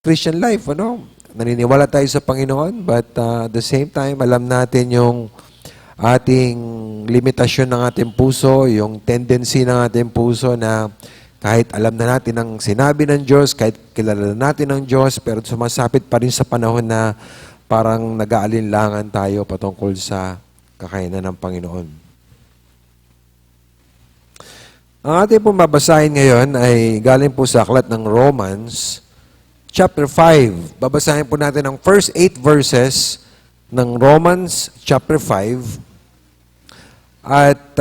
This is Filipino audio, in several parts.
Christian life, ano? Naniniwala tayo sa Panginoon, but at the same time, alam natin yung ating limitasyon ng ating puso, yung tendency ng ating puso na kahit alam na natin ang sinabi ng Diyos, kahit kilala natin ng Diyos, pero sumasapit pa rin sa panahon na parang nag-aalinlangan tayo patungkol sa kakayanan ng Panginoon. Ang ating pong babasahin ngayon ay galing po sa aklat ng Romans, chapter 5. Babasahin po natin ang first 8 verses ng Romans chapter 5. At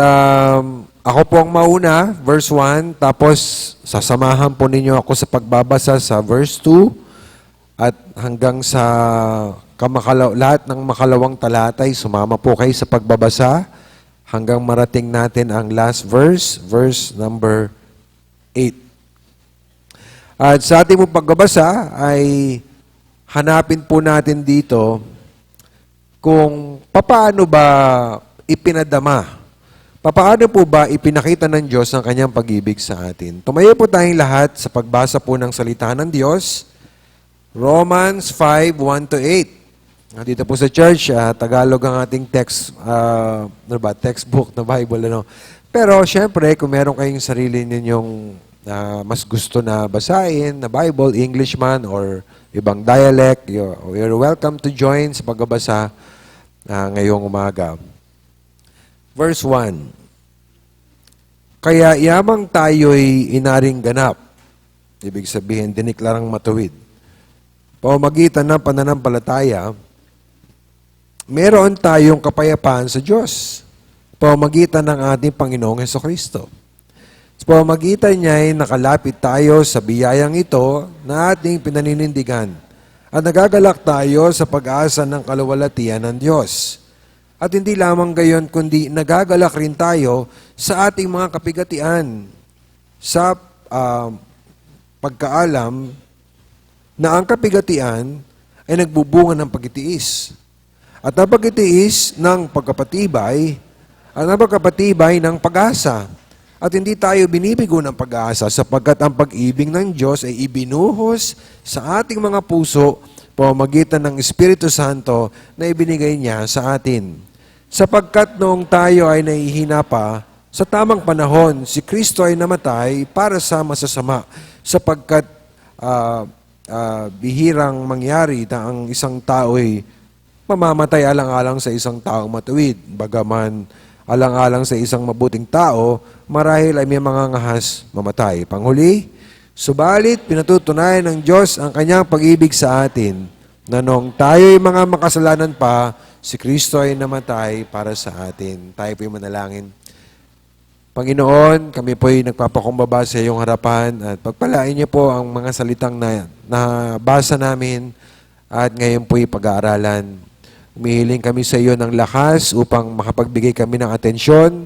ako po ang mauna, verse 1, tapos sasamahan po ninyo ako sa pagbabasa sa verse 2 at hanggang sa lahat ng makalawang talatay, sumama po kayo sa pagbabasa hanggang marating natin ang last verse, verse number 8. At sa ating pong pagbabasa ay hanapin po natin dito kung paano ba ipinadama, paano po ba ipinakita ng Diyos ang kanyang pag-ibig sa atin. Tumayo po tayong lahat sa pagbasa po ng salita ng Diyos, Romans 5, 1-8. Dito po sa church, Tagalog ang ating textbook na Bible. Ano? Pero syempre, kung meron kayong sarili ninyong mas gusto na basahin na Bible, English man or ibang dialect, you're welcome to join sa pagbabasa ngayong umaga. Verse 1. Kaya yamang tayo'y inaring ganap, ibig sabihin, diniklarang matuwid, pamamagitan ng pananampalataya, meron tayong kapayapaan sa Diyos, pamamagitan ng ating Panginoong Hesukristo. Sa pamamagitan niya ay nakalapit tayo sa biyayang ito na ating pinaninindigan at nagagalak tayo sa pag-asa ng kaluwalhatian ng Diyos. At hindi lamang gayon, kundi nagagalak rin tayo sa ating mga kapigatian sa pagkaalam na ang kapigatian ay nagbubunga ng pagtitiis. At ang pagtitiis ng pagkapatibay at ang pagkapatibay ng pag-asa. At hindi tayo binibigo ng pag-asa sapagkat ang pag-ibig ng Diyos ay ibinuhos sa ating mga puso pamamagitan ng Espiritu Santo na ibinigay niya sa atin. Sapagkat noong tayo ay nahihina pa, sa tamang panahon, si Kristo ay namatay para sa masasama sapagkat bihirang mangyari na ang isang tao ay mamamatay alang-alang sa isang taong matuwid. Bagaman alang-alang sa isang mabuting tao, marahil ay may mga ngahas mamatay. Panghuli, subalit pinatutunayan ng Diyos ang kanyang pag-ibig sa atin, na noong tayo'y mga makasalanan pa, si Kristo ay namatay para sa atin. Tayo po'y manalangin. Panginoon, kami po'y nagpapakumbaba sa iyong harapan at pagpalain niyo po ang mga salitang nabasa namin at ngayon po'y pag-aaralan. Umihiling kami sa iyo ng lakas upang makapagbigay kami ng atensyon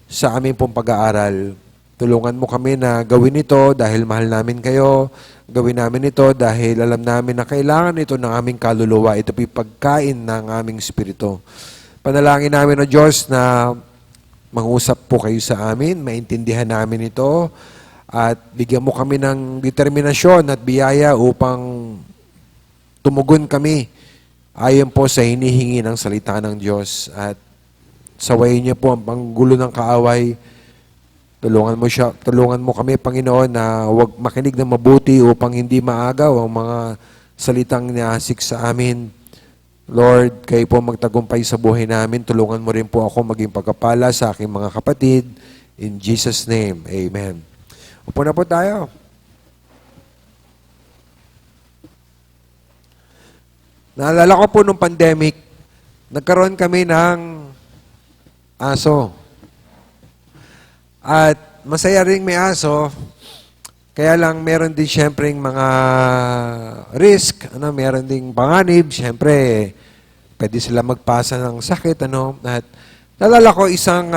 sa aming pong pag-aaral. Tulungan mo kami na gawin ito dahil mahal namin kayo. Gawin namin ito dahil alam namin na kailangan ito ng aming kaluluwa. Ito po'y pagkain ng aming espiritu. Panalangin namin, O Diyos, na mangusap po kayo sa amin, maintindihan namin ito, at bigyan mo kami ng determinasyon at biyaya upang tumugon kami ayon po sa hinihingi ng salita ng Diyos. At sawayin niyo po ang panggulo ng kaaway. Tulungan mo kami, Panginoon, na huwag makinig ng mabuti upang hindi maagaw ang mga salitang niasik sa amin. Lord, kayo po magtagumpay sa buhay namin. Tulungan mo rin po ako maging pagkapala sa aking mga kapatid. In Jesus' name, Amen. Upo na po tayo. Naalala ko po nung pandemic, nagkaroon kami ng aso. At masaya rin may aso, kaya lang meron din siyempre mga risk, meron ding panganib, siyempre pwede sila magpasa ng sakit. At naalala ko isang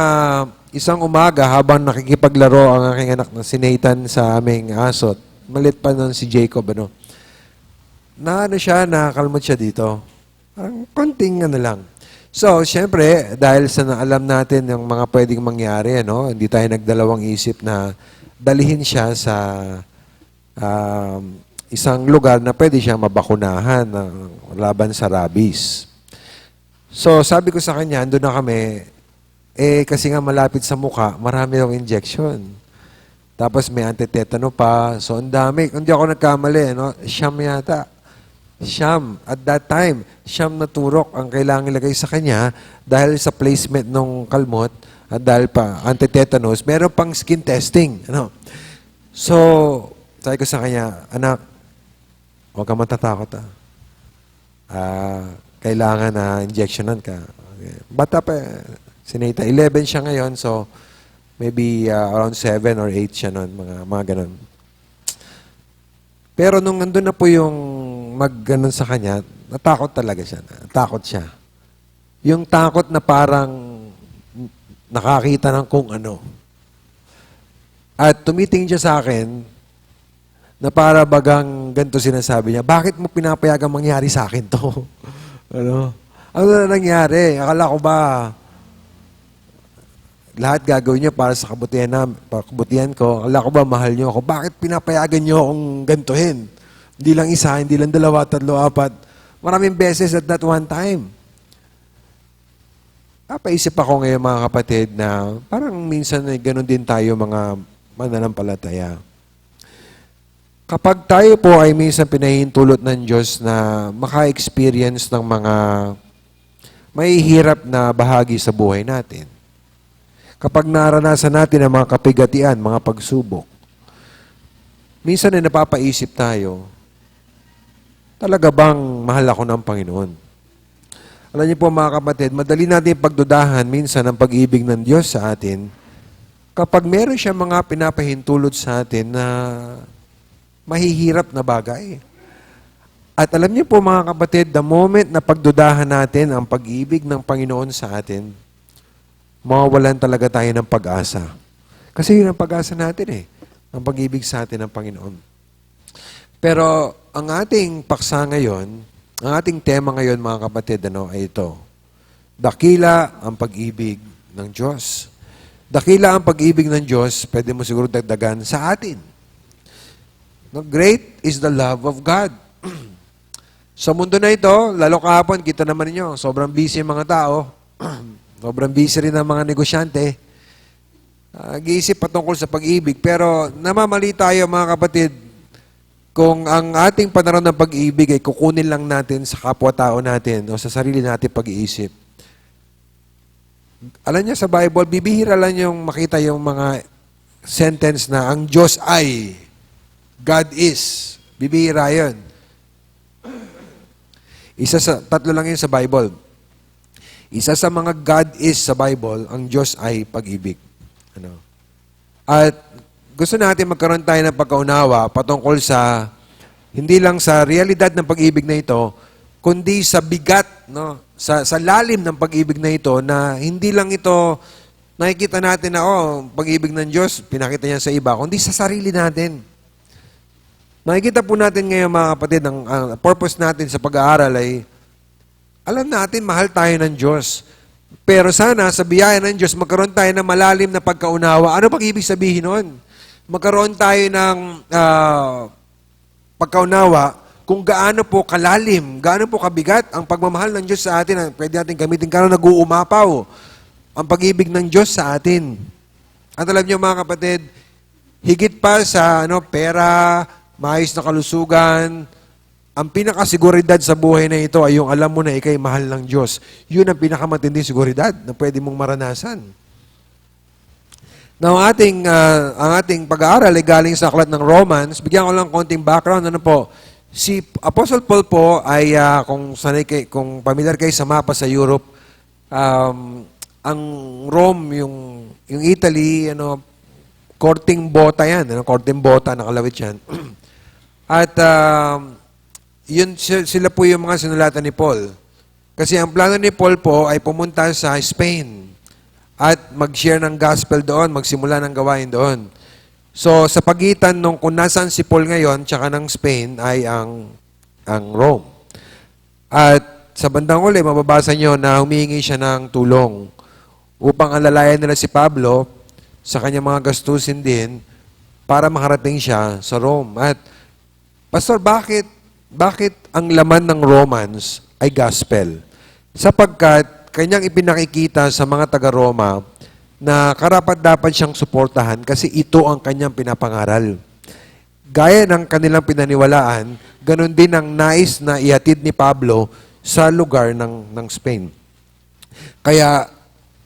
umaga habang nakikipaglaro ang aking anak na si Nathan sa aming aso. Malit pa nun si Jacob. Nakalmot siya dito. Parang konting lang. So, siyempre, dahil sa alam natin yung mga pwedeng mangyari, hindi tayo nagdalawang isip na dalihin siya sa isang lugar na pwede siya mabakunahan laban sa rabies. So, sabi ko sa kanya, andun na kami, kasi nga malapit sa mukha, marami yung injection. Tapos may antitetano pa. So, ang dami. Hindi ako nagkamali, no? Siyam yata. Siyam. At that time, siyam na turok ang kailangan ilagay sa kanya dahil sa placement ng kalmot at dahil pa antitetanus, meron pang skin testing. Ano? So, sabi ko sa kanya, anak, huwag ka matatakot. Kailangan na injectionan ka. Okay. Bata pa, sinita. 11 siya ngayon, so maybe around 7 or 8 siya noon, mga ganun. Pero nung nandun na po yung mag-ganon sa kanya, natakot talaga siya. Natakot siya. Yung takot na parang nakakita ng kung ano. At tumitingin siya sa akin na para bagang ganito sinasabi niya, bakit mo pinapayagang mangyari sa akin to? Ano na nangyari? Akala ko ba lahat gagawin niyo para sa kabutihan ko? Akala ko ba mahal niyo ako? Bakit pinapayagan niyo akong gantuhin? Hindi lang isa, hindi lang dalawa, tatlo, apat. Maraming beses at that one time. Napaisip ako ngayon mga kapatid na parang minsan ganun din tayo mga mananampalataya. Kapag tayo po ay minsan pinahihintulot ng Diyos na maka-experience ng mga mahihirap na bahagi sa buhay natin, kapag naranasan natin ang mga kapigatian, mga pagsubok, minsan ay napapaisip tayo, talaga bang mahal ako ng Panginoon? Alam niyo po mga kapatid, madali natin pagdudahan minsan ang pag-ibig ng Diyos sa atin kapag meron siya mga pinapahintulot sa atin na mahihirap na bagay. At alam niyo po mga kapatid, the moment na pagdudahan natin ang pag-ibig ng Panginoon sa atin, mawawalan talaga tayo ng pag-asa. Kasi yun ang pag-asa natin ang pag-ibig sa atin ng Panginoon. Pero ang ating paksa ngayon, ang ating tema ngayon mga kapatid, ay ito. Dakila ang pag-ibig ng Diyos. Dakila ang pag-ibig ng Diyos, pwede mo siguro dagdagan sa atin. No, great is the love of God. Sa mundo na ito, lalo kahapon, kita naman ninyo, sobrang busy ang mga tao. Sobrang busy rin ang mga negosyante. Nag-iisip patungkol sa pag-ibig. Pero namamali tayo mga kapatid, kung ang ating panaron ng pag-ibig ay kukunin lang natin sa kapwa-tao natin o sa sarili natin pag-iisip. Alam niyo sa Bible, bibihira lang yung makita yung mga sentence na ang Diyos ay, God is. Bibihira yun. Tatlo lang yun sa Bible. Isa sa mga God is sa Bible, ang Diyos ay pag-ibig. At gusto natin magkaroon tayo ng pagkaunawa patungkol sa, hindi lang sa realidad ng pag-ibig na ito, kundi sa bigat, sa lalim ng pag-ibig na ito, na hindi lang ito nakikita natin na, pag-ibig ng Diyos, pinakita niya sa iba, kundi sa sarili natin. Nakikita po natin ngayon mga kapatid, ang purpose natin sa pag-aaral ay, alam natin, mahal tayo ng Diyos. Pero sana, sa biyaya ng Diyos, magkaroon tayo ng malalim na pagkaunawa. Ano pang ibig sabihin nun? Magkaroon tayo ng pagkaunawa kung gaano po kalalim, gaano po kabigat ang pagmamahal ng Diyos sa atin. Pwede natin gamitin kano nag-uumapaw ang pag-ibig ng Diyos sa atin. At alam niyo mga kapatid, higit pa sa pera, maayos na kalusugan, ang pinakasiguridad sa buhay na ito ay yung alam mo na ikay mahal ng Diyos. Yun ang pinakamatinding siguridad na pwede mong maranasan. Now, ang ating pag-aaral ay galing sa aklat ng Romans. Bigyan ko lang konting background. Si Apostle Paul po ay, kung familiar kayo sa mapa sa Europe, ang Rome, yung Italy, korting bota yan. Korting bota, nakalawit yan. At sila po yung mga sinulatan ni Paul. Kasi ang plano ni Paul po ay pumunta sa Spain at mag-share ng gospel doon, magsimula ng gawain doon. So, sa pagitan nung kung nasaan si Paul ngayon, tsaka ng Spain, ay ang Rome. At sa bandang uli, mababasa nyo na humihingi siya ng tulong upang alalayan nila si Pablo sa kanyang mga gastusin din para makarating siya sa Rome. At Pastor, bakit ang laman ng Romans ay gospel? Sapagkat kanyang ipinakikita sa mga taga-Roma na karapat-dapat siyang suportahan kasi ito ang kanyang pinapangaral. Gaya ng kanilang pinaniwalaan, ganun din ang nais na ihatid ni Pablo sa lugar ng Spain. Kaya,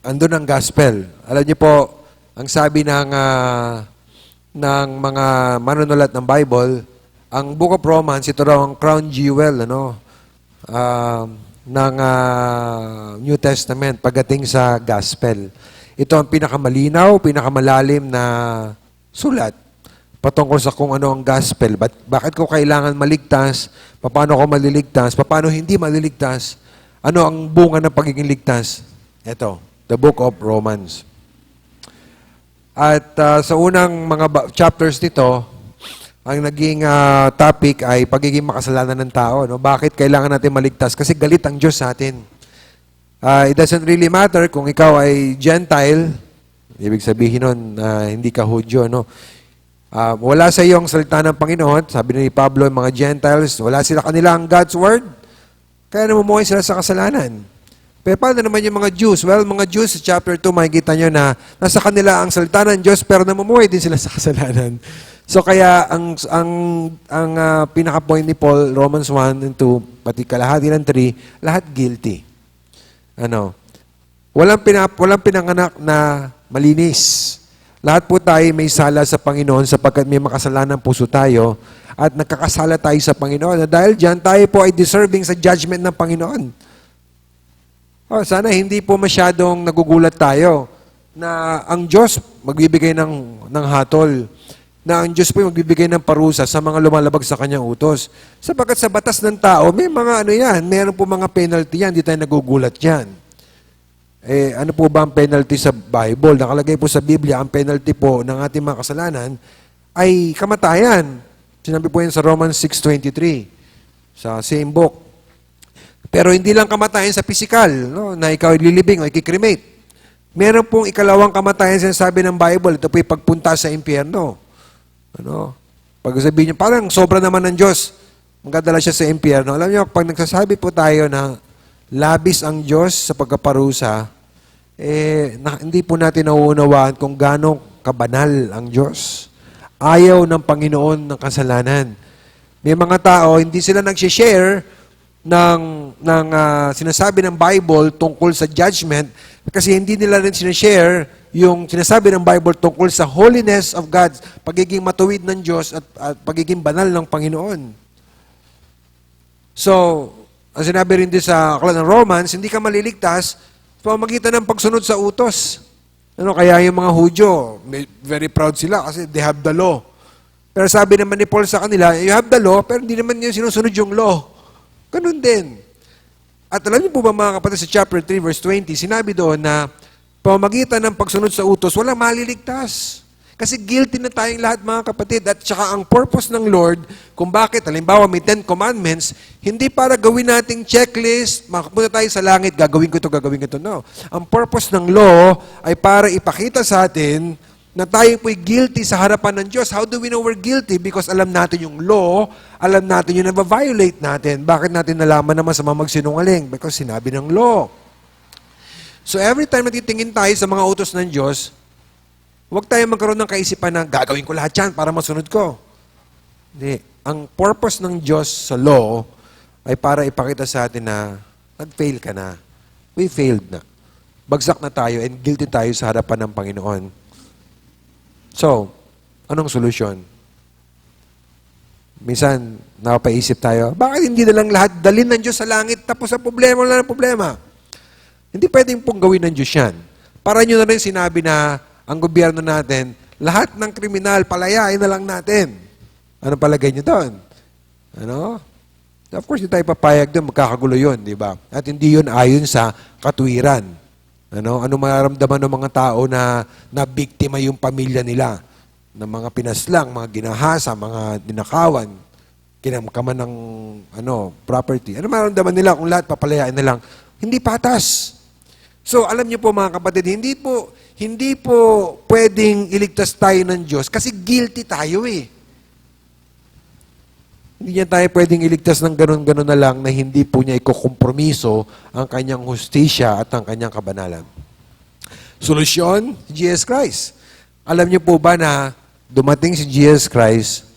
andun ang gospel. Alam niyo po, ang sabi ng mga manunulat ng Bible, ang Book of Romans, ito raw ang crown jewel ng New Testament pagdating sa gospel. Ito ang pinakamalinaw, pinakamalalim na sulat patungkol sa kung ano ang gospel. Bakit ko kailangan maligtas? Paano ko maliligtas? Paano hindi maliligtas? Ano ang bunga ng pagiging ligtas? Ito, the Book of Romans. At sa unang mga chapters nito, ang naging topic ay pagiging makasalanan ng tao. No? Bakit kailangan natin maligtas? Kasi galit ang Diyos sa atin. It doesn't really matter kung ikaw ay Gentile, ibig sabihin nun, hindi ka Hudyo, no? Wala sa iyo ang salita ng Panginoon, sabi ni Pablo, mga Gentiles, wala sila kanilang God's Word, kaya namumuhay sila sa kasalanan. Pero paano naman yung mga Jews? Well, mga Jews, sa chapter 2, makikita nyo na nasa kanila ang salita ng Diyos, pero namumuhay din sila sa kasalanan. So kaya ang pinaka-point ni Paul, Romans 1 and 2, pati kalahati ng 3, lahat guilty. Walang pinanganak na malinis. Lahat po tayo may sala sa Panginoon sapagkat may makasalanan puso tayo at nagkakasala tayo sa Panginoon. At dahil dyan, tayo po ay deserving sa judgment ng Panginoon. Sana hindi po masyadong nagugulat tayo na ang Diyos magbibigay ng hatol, na ang Diyos po magbibigay ng parusa sa mga lumalabag sa kanyang utos. Sapagkat sa batas ng tao, may mga meron po mga penalty yan, hindi tayo nagugulat yan. Ano po ba ang penalty sa Bible? Nakalagay po sa Biblia, ang penalty po ng ating mga kasalanan ay kamatayan. Sinabi po yan sa Romans 6:23, sa same book. Pero hindi lang kamatayan sa physical, no? Na ikaw ililibing o ikikremate. Meron pong ikalawang kamatayan sinasabi ng Bible, ito po yung pagpunta sa impyerno. Pag sabihin niyo, parang sobra naman ng Diyos, magdadala siya sa impyerno. Alam niyo, pag nagsasabi po tayo na labis ang Diyos sa pagkaparusa, hindi po natin nauunawaan kung gaano kabanal ang Diyos. Ayaw ng Panginoon ng kasalanan. May mga tao, hindi sila nag-share ng sinasabi ng Bible tungkol sa judgment kasi hindi nila rin sinashare yung sinasabi ng Bible tungkol sa holiness of God, pagiging matuwid ng Diyos at pagiging banal ng Panginoon. So, ang sinabi rin din sa aklat ng Romans, hindi ka maliligtas pamagitan ng pagsunod sa utos. Kaya yung mga Hudyo, very proud sila kasi they have the law. Pero sabi naman ni Paul sa kanila, you have the law, pero hindi naman yung sinusunod yung law. Ganun din. At alam niyo po ba mga kapatid, sa chapter 3, verse 20, sinabi doon na pamagitan ng pagsunod sa utos, walang maliligtas. Kasi guilty na tayong lahat mga kapatid. At saka ang purpose ng Lord, kung bakit, halimbawa may 10 commandments, hindi para gawin nating checklist, makapunta tayo sa langit, gagawin ko ito. No. Ang purpose ng law ay para ipakita sa atin na tayo po'y guilty sa harapan ng Diyos. How do we know we're guilty? Because alam natin yung law, alam natin yung na-violate natin. Bakit natin nalaman naman sa mga magsinungaling? Because sinabi ng law. So every time natitingin tayo sa mga utos ng Diyos, huwag tayo magkaroon ng kaisipan na gagawin ko lahat yan para masunod ko. Hindi. Ang purpose ng Diyos sa law ay para ipakita sa atin na nag-fail ka na. We failed na. Bagsak na tayo and guilty tayo sa harapan ng Panginoon. So, anong solusyon? Minsan, napapaisip tayo, bakit hindi na lang lahat dalhin ng Diyos sa langit tapos sa problema, wala na problema? Hindi pwedeng pong gawin ng Diyos yan. Para nyo na rin sinabi na ang gobyerno natin, lahat ng kriminal, palayain na lang natin. Ano palagay nyo doon? Of course, hindi tayo papayag doon, magkakagulo yun, di ba? At hindi yun ayon sa katuwiran. Ano mararamdaman ng mga tao na biktima yung pamilya nila? Ng mga pinaslang, mga ginahasa, mga dinakawan, kinamkaman ng property. Ano mararamdaman nila kung lahat papalayain na lang? Hindi patas. So, alam niyo po mga kapatid, hindi po pwedeng iligtas tayo ng Diyos kasi guilty tayo eh. Hindi niya tayo pwedeng iligtas ng ganun-ganun na lang na hindi po niya ikukompromiso ang kanyang hustisya at ang kanyang kabanalan. Solusyon, Jesus Christ. Alam niyo po ba na dumating si Jesus Christ,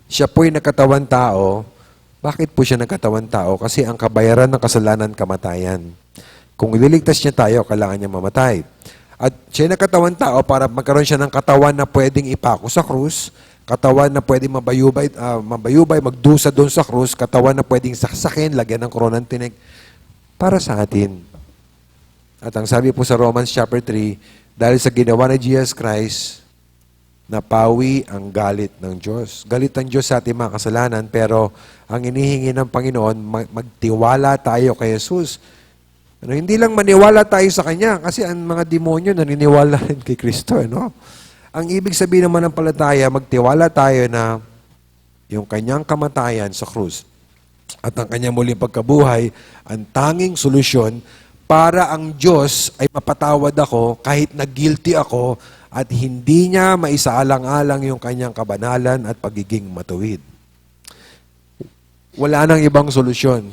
siya po'y nagkatawan tao. Bakit po siya nagkatawan tao? Kasi ang kabayaran ng kasalanan, kamatayan. Kung ililigtas niya tayo, kailangan niya mamatay. At siya nagkatawan tao para magkaroon siya ng katawan na pwedeng ipako sa krus, katawan na pwedeng mabayubay, magdusa doon sa krus, katawan na pwedeng saksakin, lagyan ng koronang tinik, para sa atin. At ang sabi po sa Romans chapter 3, dahil sa ginawa ni Jesus Christ, napawi ang galit ng Diyos. Galit ng Diyos sa ating mga kasalanan, pero ang inihingi ng Panginoon, magtiwala tayo kay Jesus. Hindi lang maniwala tayo sa Kanya, kasi ang mga demonyo naniniwala rin kay Kristo. Ang ibig sabihin naman ng palataya, magtiwala tayo na yung Kanyang kamatayan sa krus at ang Kanyang muling pagkabuhay, ang tanging solusyon para ang Diyos ay mapatawad ako kahit na guilty ako at hindi niya maisaalang-alang yung Kanyang kabanalan at pagiging matuwid. Wala nang ibang solusyon.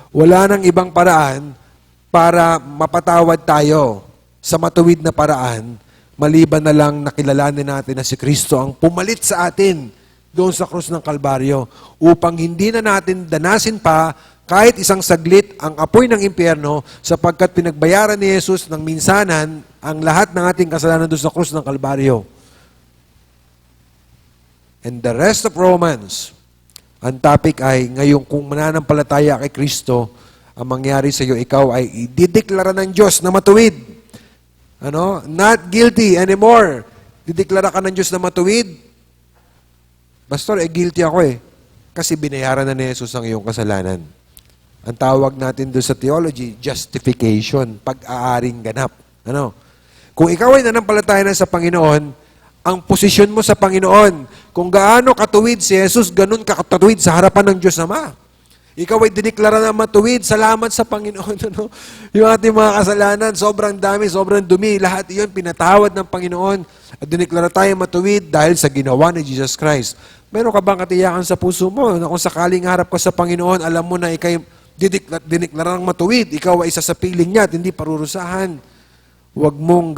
Wala nang ibang paraan para mapatawad tayo sa matuwid na paraan, maliban na lang nakilalanin natin na si Kristo ang pumalit sa atin doon sa krus ng Kalbaryo upang hindi na natin danasin pa kahit isang saglit ang apoy ng impyerno sapagkat pinagbayaran ni Jesus ng minsanan ang lahat ng ating kasalanan doon sa krus ng Kalbaryo. And the rest of Romans, ang topic ay, ngayon kung mananampalataya kay Kristo, ang mangyari sa iyo, ikaw ay idideklara ng Diyos na matuwid. Not guilty anymore. Dideklara ka ng Diyos na matuwid. Pastor, guilty ako kasi binayaran na ni Jesus ang iyong kasalanan. Ang tawag natin doon sa theology, justification, pag-aaring ganap. Kung ikaw ay nanampalataya na sa Panginoon, ang posisyon mo sa Panginoon, kung gaano katuwid si Jesus, ganun kakatuwid sa harapan ng Diyos Ama. Ikaw ay diniklara na matuwid, salamat sa Panginoon. Yung ating mga kasalanan, sobrang dami, sobrang dumi, lahat iyon pinatawad ng Panginoon at diniklara tayo matuwid dahil sa ginawa ni Jesus Christ. Meron ka bang katiyakan sa puso mo na kung sakaling harap ka sa Panginoon, alam mo na ikay diniklara ng matuwid, ikaw ay isa sa piling niya at hindi parurusahan. Huwag mong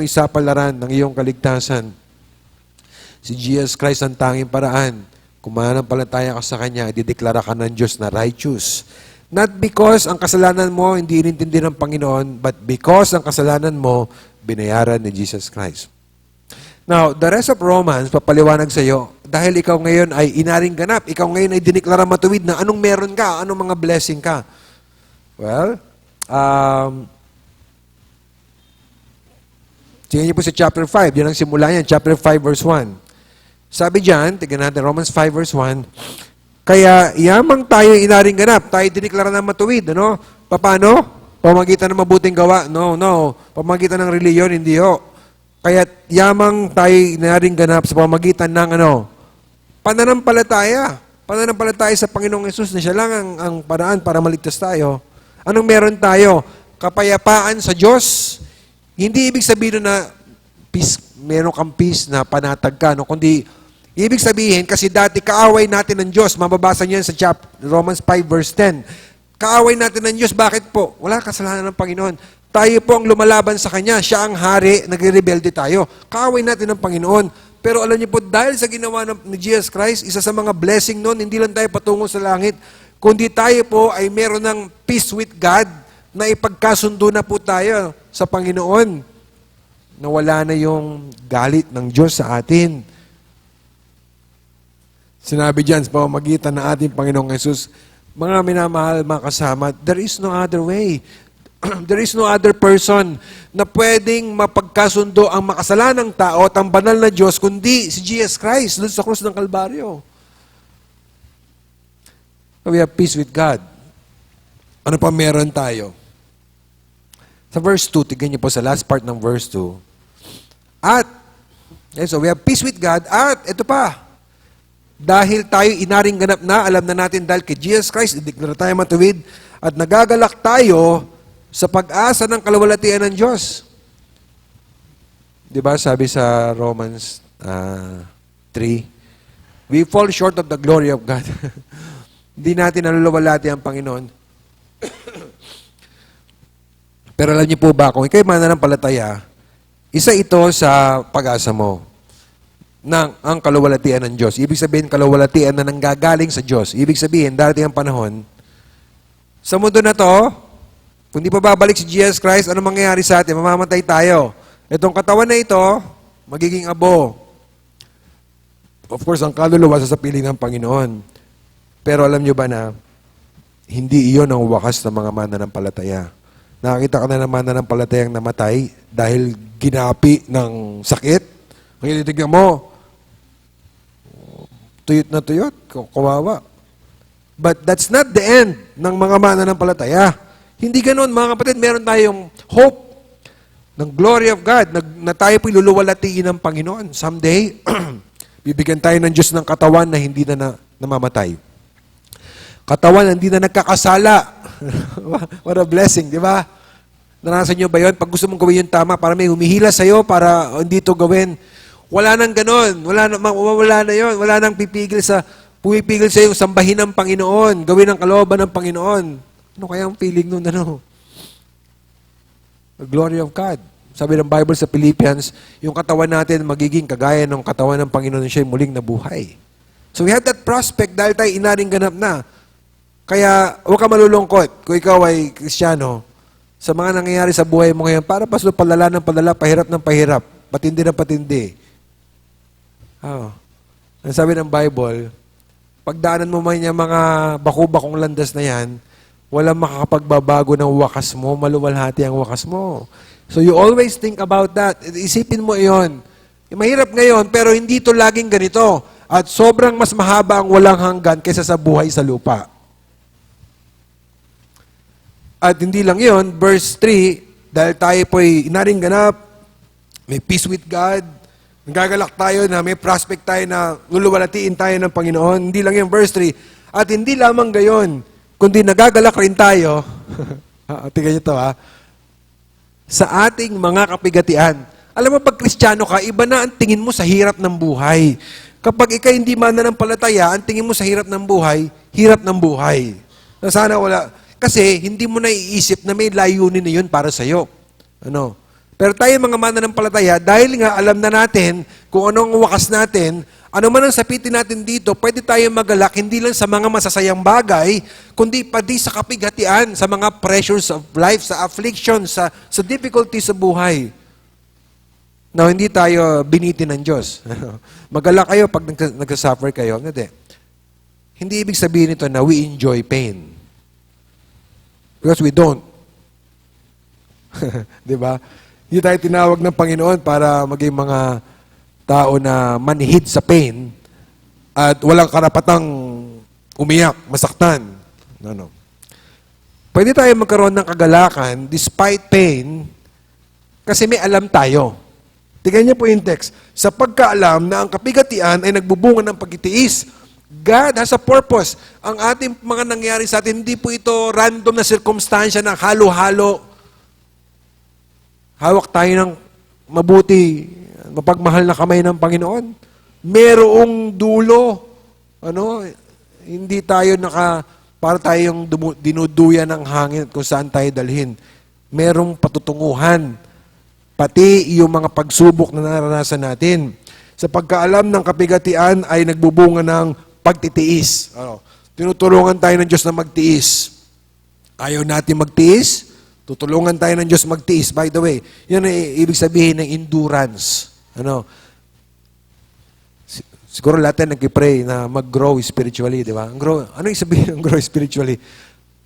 isapalaran ng iyong kaligtasan. Si Jesus Christ ang tanging paraan. Kung mananampalataya ka sa Kanya, dideklara ka ng Diyos na righteous. Not because ang kasalanan mo hindi inintindi ng Panginoon, but because ang kasalanan mo, binayaran ni Jesus Christ. Now, the rest of Romans, papaliwanag sa iyo, dahil ikaw ngayon ay inaring ganap, ikaw ngayon ay diniklara matuwid na anong meron ka, anong mga blessing ka. Well, tingnan niyo po sa chapter 5, yan ang simula yan, chapter 5 verse 1. Sabi diyan, tignan natin, Romans 5 verse 1, kaya yamang tayo inaring ganap, tayo diniklara na matuwid, Paano? Pamagitan ng mabuting gawa? No. Pamagitan ng reliyon? Hindi ho. Kaya yamang tayo inaring ganap sa pamagitan ng pananampalataya. Pananampalataya sa Panginoong Hesus na siya lang ang paraan para maligtas tayo. Anong meron tayo? Kapayapaan sa Diyos. Hindi ibig sabihin na peace, meron kang peace na panatag ka, kundi ibig sabihin, kasi dati kaaway natin ng Diyos, mababasa niyo yan sa Romans 5 verse 10. Kaaway natin ng Diyos, bakit po? Wala kasalanan ng Panginoon. Tayo po ang lumalaban sa Kanya. Siya ang hari, nagre-rebelde tayo. Kaaway natin ng Panginoon. Pero alam niyo po, dahil sa ginawa ni Jesus Christ, isa sa mga blessing noon, hindi lang tayo patungo sa langit, kundi tayo po ay meron ng peace with God na ipagkasundo na po tayo sa Panginoon. Na wala na yung galit ng Diyos sa atin. Sinabi diyan sa pamamagitan ng ating Panginoong Hesus, mga minamahal, mga kasama, there is no other way. There is no other person na pwedeng mapagkasundo ang makasalanang tao at ang banal na Diyos, kundi si Jesus Christ doon sa krus ng Kalbaryo. We have peace with God. Ano pa meron tayo? Sa verse 2, tignan niyo po sa last part ng verse 2, so we have peace with God, at ito pa, dahil tayo inaring ganap na, alam na natin dahil kay Jesus Christ, ideklara tayo matuwid, at nagagalak tayo sa pag-asa ng kaluwalhatian ng Diyos. Di ba sabi sa Romans 3, We fall short of the glory of God. Hindi natin naluluwalhati ang Panginoon. Pero alam niyo po ba, kung ikaw'y mananampalataya, isa ito sa pag-asa mo ng ang kaluwalhatian ng Diyos. Ibig sabihin, kaluwalhatian na nanggagaling sa Diyos. Ibig sabihin, darating ang panahon, sa mundo na to, kung di pa babalik si Jesus Christ, ano mangyayari sa atin? Mamamatay tayo. Itong katawan na ito, magiging abo. Of course, ang kaluluwa sa piling ng Panginoon. Pero alam nyo ba na hindi iyon ang wakas ng mga mananampalataya. Nakakita ka na ng mananampalatayang namatay dahil ginapi ng sakit. Ngayon, tignan mo, tuyot na tuyot, kawawa. But that's not the end ng mga mananampalataya. Hindi ganoon, mga kapatid, meron tayong hope ng glory of God na tayo po'y luluwalhatiin ng Panginoon. Someday, bibigyan tayo ng Diyos ng katawan na hindi na namamatay. Katawan na hindi na nagkakasala. What a blessing, di ba? Naranasan nyo ba yun? Pag gusto mong gawin yung tama, para may humihila sa'yo, para hindi ito gawin. Wala nang ganon. Wala na yun. Wala nang pumipigil sa'yo yung sambahin ng Panginoon, gawin ang kalooban ng Panginoon. Ano kaya ang feeling nun, ano? The glory of God. Sabi ng Bible sa Philippians, yung katawan natin magiging kagaya ng katawan ng Panginoon, siya'y muling nabuhay. So we have that prospect dahil tayo inaring ganap na. Kaya huwag ka malulungkot kung ikaw ay Kristiyano sa mga nangyayari sa buhay mo ngayon, para paso palala ng palala, pahirap ng pahirap, patindi ng patindi. Oh. Ang sabi ng Bible, pagdaanan mo man yung mga baku-bakong landas na yan, walang makakapagbabago ng wakas mo, maluwalhati ang wakas mo. So you always think about that. Isipin mo iyon. Mahirap ngayon, pero hindi ito laging ganito. At sobrang mas mahaba ang walang hanggan kaysa sa buhay sa lupa. At hindi lang yon, verse 3, dahil tayo po'y inaring ganap, may peace with God, nagagalak tayo na may prospect tayo na luluwalhatiin tayo ng Panginoon. Hindi lang yung verse 3. At hindi lamang gayon, kundi nagagalak rin tayo, tingnan nyo ito sa ating mga kapigatian. Alam mo, pag Kristiyano ka, iba na ang tingin mo sa hirap ng buhay. Kapag ikaw hindi mananampalataya, ang tingin mo sa hirap ng buhay. Na sana wala. Kasi hindi mo naiisip na may layunin na yun para sa'yo. Ano? Pero tayo mga mananampalataya, dahil nga alam na natin kung ano ang wakas natin, ano man ang sapitin natin dito, pwede tayo magalak hindi lang sa mga masasayang bagay, kundi pati sa kapighatian, sa mga pressures of life, sa affliction, sa difficulty sa buhay. Now, hindi tayo binitin ng Diyos. Magalak kayo pag nagsasuffer kayo. Hindi ibig sabihin nito na we enjoy pain. Because we don't. Di ba? Hindi tayo tinawag ng Panginoon para maging mga tao na manhid sa pain at walang karapatang umiyak, masaktan. No. Pwede tayo magkaroon ng kagalakan despite pain kasi may alam tayo. Tingnan niyo po yung text. Sa pagkaalam na ang kapigatian ay nagbubunga ng pagtitiis, God has a purpose. Ang ating mga nangyari sa atin, hindi po ito random na sirkumstansya ng halo-halo. Hawak tayo ng mabuti, mapagmahal na kamay ng Panginoon. Merong dulo. Hindi tayo para tayong dinuduyan ng hangin kung saan tayo dalhin. Merong patutunguhan. Pati yung mga pagsubok na naranasan natin. Sa pagkaalam ng kapigatian ay nagbubunga ng pagtitiis. Tinutulungan tayo ng Diyos na magtiis. Ayaw natin magtiis, tutulungan tayo ng Diyos magtiis. By the way, yan ay ibig sabihin ng endurance. Siguro lahat tayo nag-pray na mag-grow spiritually, di ba? Ano yung sabihin ng grow spiritually?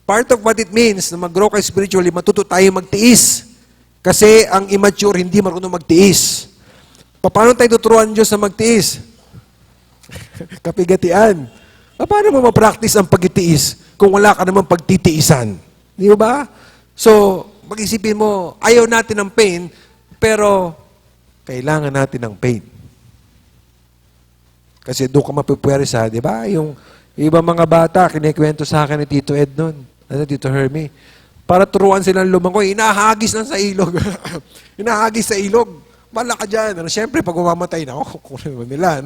Part of what it means na mag-grow ka spiritually, matuto tayo magtiis. Kasi ang immature hindi marunong magtiis. Paano tayo tuturuan ng Diyos na magtiis? Kapigatian. Paano mo ma-practice ang pagtitiis kung wala ka naman pagtitiisan? Di ba? So, pag-isipin mo, ayaw natin ng pain, pero kailangan natin ng pain. Kasi doon ka mapupwersa, di ba? Yung ibang mga bata, kinikwento sa akin ni Tito Ed nun, Tito Hermie, para turuan silang lumangoy, inahagis lang sa ilog. Inahagis sa ilog. Bala ka dyan. Siyempre, pag umamatay na, kukunin mo nila.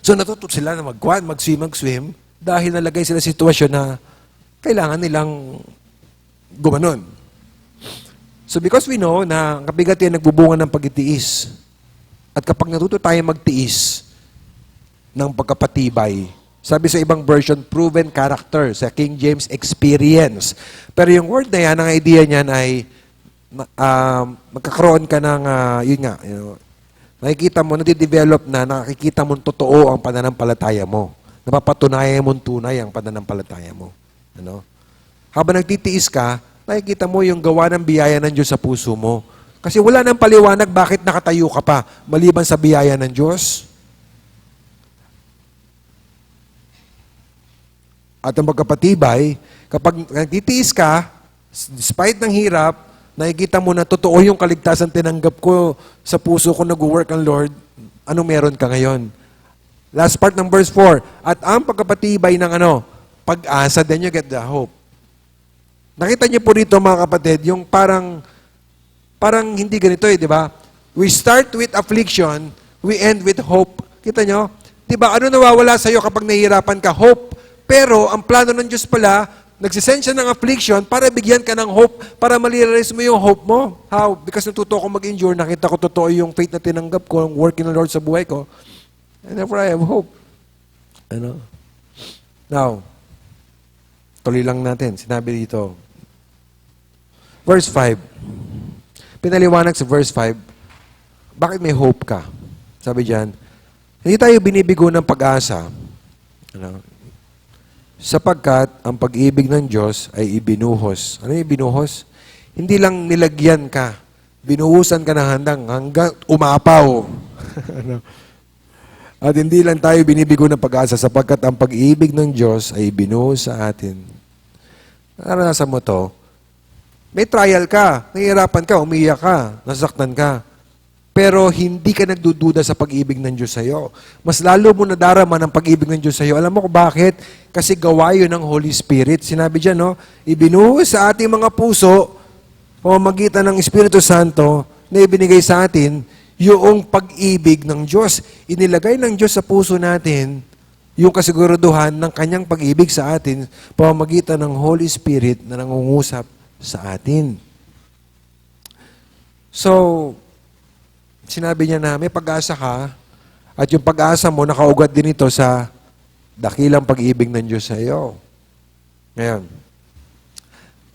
So natuto sila na mag-swim dahil nalagay sila sa sitwasyon na kailangan nilang gumanon. So because we know na ang kabigatian nagbubunga ng pagtitiis. At kapag natuto tayo magtiis ng pagkapatibay, sabi sa ibang version, proven character. Sa King James, experience. Pero yung word na yan, ang idea niyan ay magkakaroon ka ng, yun nga, nakikita mo, nadidevelop na, nakikita mo totoo ang pananampalataya mo. Napapatunayan mo tunay ang pananampalataya mo. Ano? Habang nagtitiis ka, nakikita mo yung gawa ng biyaya ng Diyos sa puso mo. Kasi wala nang paliwanag bakit nakatayo ka pa, maliban sa biyaya ng Diyos. At ang pagkapatibay, kapag nagtitiis ka, despite ng hirap, nakikita mo na totoo yung kaligtasan tinanggap ko sa puso ko nag-work ang Lord, anong meron ka ngayon? Last part ng verse 4, at ang pagkapatibay ng pag-asa, then you get the hope. Nakita niyo po rito mga kapatid, yung parang hindi ganito di ba? We start with affliction, we end with hope. Kita niyo? Di ba, ano nawawala sa'yo kapag nahihirapan ka? Hope. Pero ang plano ng Diyos pala, nagsisend siya ng affliction para bigyan ka ng hope, para malirealize mo yung hope mo. How? Because natuto ko mag-endure, nakita ko totoo yung faith na tinanggap ko, ang work ng Lord sa buhay ko, and therefore I have hope. Now, tuloy lang natin. Sinabi dito, verse 5. Pinaliwanag sa verse 5, bakit may hope ka? Sabi diyan, hindi tayo binibigo ng pag-asa. Sapagkat ang pag-ibig ng Diyos ay ibinuhos. Ano yung ibinuhos? Hindi lang nilagyan ka. Binuhusan ka ng hanggang umapaw. At hindi lang tayo binibigo ng pag-asa sapagkat ang pag-ibig ng Diyos ay binuhos sa atin. Naranasan mo to? May trial ka, nahihirapan ka, umiyak ka, nasaktan ka. Pero hindi ka nagdududa sa pag-ibig ng Diyos sa'yo. Mas lalo mo nadarama ng pag-ibig ng Diyos sa'yo. Alam mo kung bakit? Kasi gawa yun ng Holy Spirit. Sinabi dyan, ibinuhos sa ating mga puso, pamamagitan ng Espiritu Santo, na ibinigay sa atin, yung pag-ibig ng Diyos. Inilagay ng Diyos sa puso natin, yung kasiguraduhan ng kanyang pag-ibig sa atin, pamamagitan ng Holy Spirit na nangungusap sa atin. So, sinabi niya na may pag-asa ka at yung pag-asa mo nakaugat din ito sa dakilang pag-ibig ng Diyos sa iyo. Ngayon,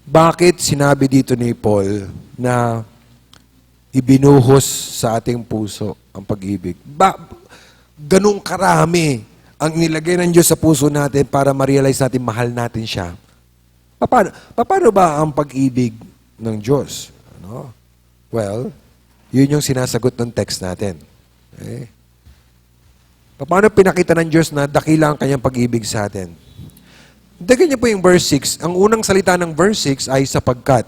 bakit sinabi dito ni Paul na ibinuhos sa ating puso ang pag-ibig? Ganun karami ang nilagay ng Diyos sa puso natin para ma-realize natin mahal natin siya. Paano ba ang pag-ibig ng Diyos? Well, yun yung sinasagot ng text natin. Okay? Paano pinakita ng Diyos na dakila ang kanyang pag-ibig sa atin? Dagyan niyo po yung verse 6. Ang unang salita ng verse 6 ay sapagkat.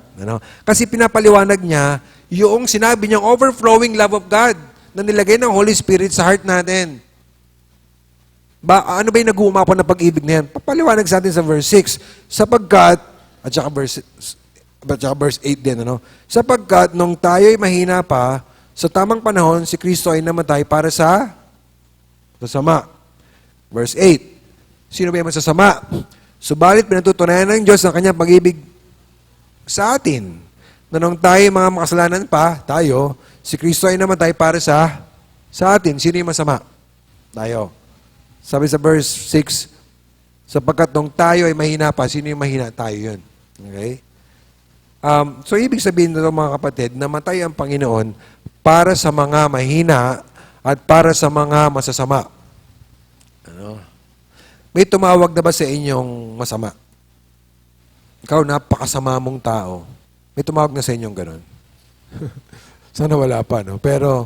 Kasi pinapaliwanag niya yung sinabi niyang overflowing love of God na nilagay ng Holy Spirit sa heart natin. Ano ba yung nag-uumapaw na pag-ibig na yan? Papaliwanag sa atin sa verse 6. Sapagkat, at saka verse 8 din, sapagkat nung tayo'y mahina pa, sa tamang panahon, si Kristo ay namatay para sa sama. Verse 8. Sino ba yung masasama? Subalit pinatutunayan ng Diyos ang kanyang pag-ibig sa atin. Na nung tayo mga makasalanan pa, si Kristo ay namatay para sa atin. Sino yung masama? Tayo. Sabi sa verse 6, sapagkat nung tayo ay mahina pa, sino yung mahina? Tayo yun. Okay? So, ibig sabihin nito mga kapatid, namatay ang Panginoon para sa mga mahina at para sa mga masasama. May tumawag na ba sa inyong masama? Ikaw, napakasama mong tao. May tumawag na sa inyong ganun. Sana wala pa, Pero,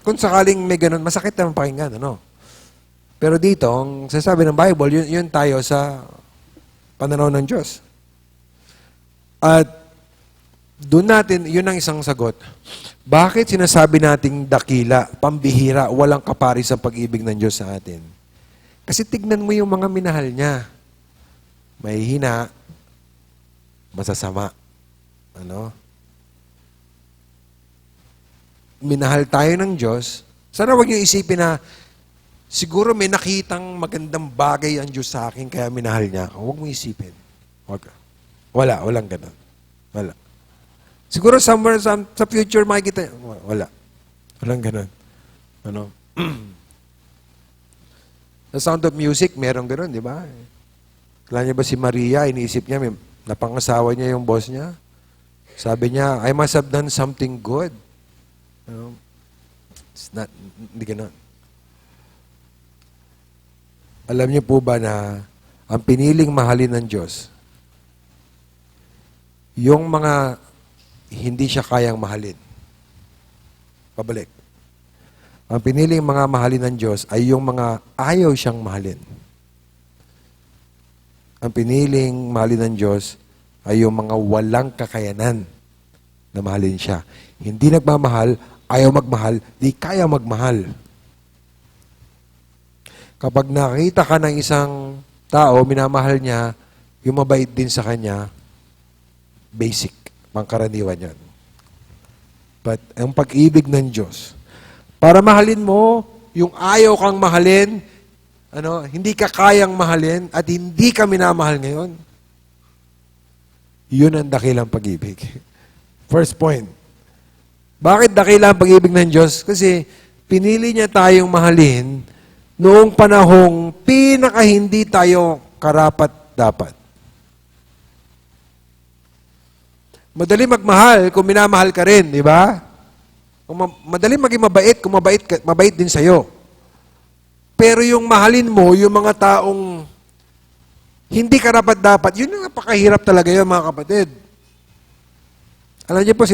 kung sakaling may ganun, masakit naman pakinggan, Pero dito, ang sasabi ng Bible, yun tayo sa pananaw ng Diyos. At doon natin, yun ang isang sagot. Bakit sinasabi nating dakila, pambihira, walang kaparis ang pag-ibig ng Diyos sa atin? Kasi tignan mo yung mga minahal niya. Mahihina, masasama. Minahal tayo ng Diyos. Sana huwag niyo isipin na siguro may nakitang magandang bagay ang Diyos sa akin, kaya minahal niya ako. Huwag mo isipin. Huwag. Walang ganun. Wala. Siguro somewhere sa future makikita, wala. Walang ganun. Ano? Sa Sound of Music, merong ganun, di ba? Kala niya ba si Maria, iniisip niya, napangasawa niya yung boss niya? Sabi niya, I must have done something good. It's not, hindi ganun. Alam niyo po ba na ang piniling mahalin ng Diyos, yung mga hindi siya kayang mahalin. Pabalik. Ang piniling mga mahalin ng Diyos ay yung mga ayaw siyang mahalin. Ang piniling mahalin ng Diyos ay yung mga walang kakayanan na mahalin siya. Hindi nagmamahal, ayaw magmahal, di kaya magmahal. Kapag nakita ka ng isang tao, minamahal niya, yung mabait din sa kanya, basic, pangkaraniwan yan. But ang pag-ibig ng Diyos, para mahalin mo, yung ayaw kang mahalin, hindi ka kayang mahalin, at hindi ka minamahal ngayon, yun ang dakilang pag-ibig. First point. Bakit dakilang pag-ibig ng Diyos? Kasi pinili niya tayong mahalin noong panahong pinaka hindi tayo karapat-dapat. Madali magmahal kung minamahal ka rin, di ba? Madali maging mabait kung mabait din sa'yo. Pero yung mahalin mo, yung mga taong hindi karapat-dapat, yun ang napakahirap talaga yun, mga kapatid. Alam niyo po,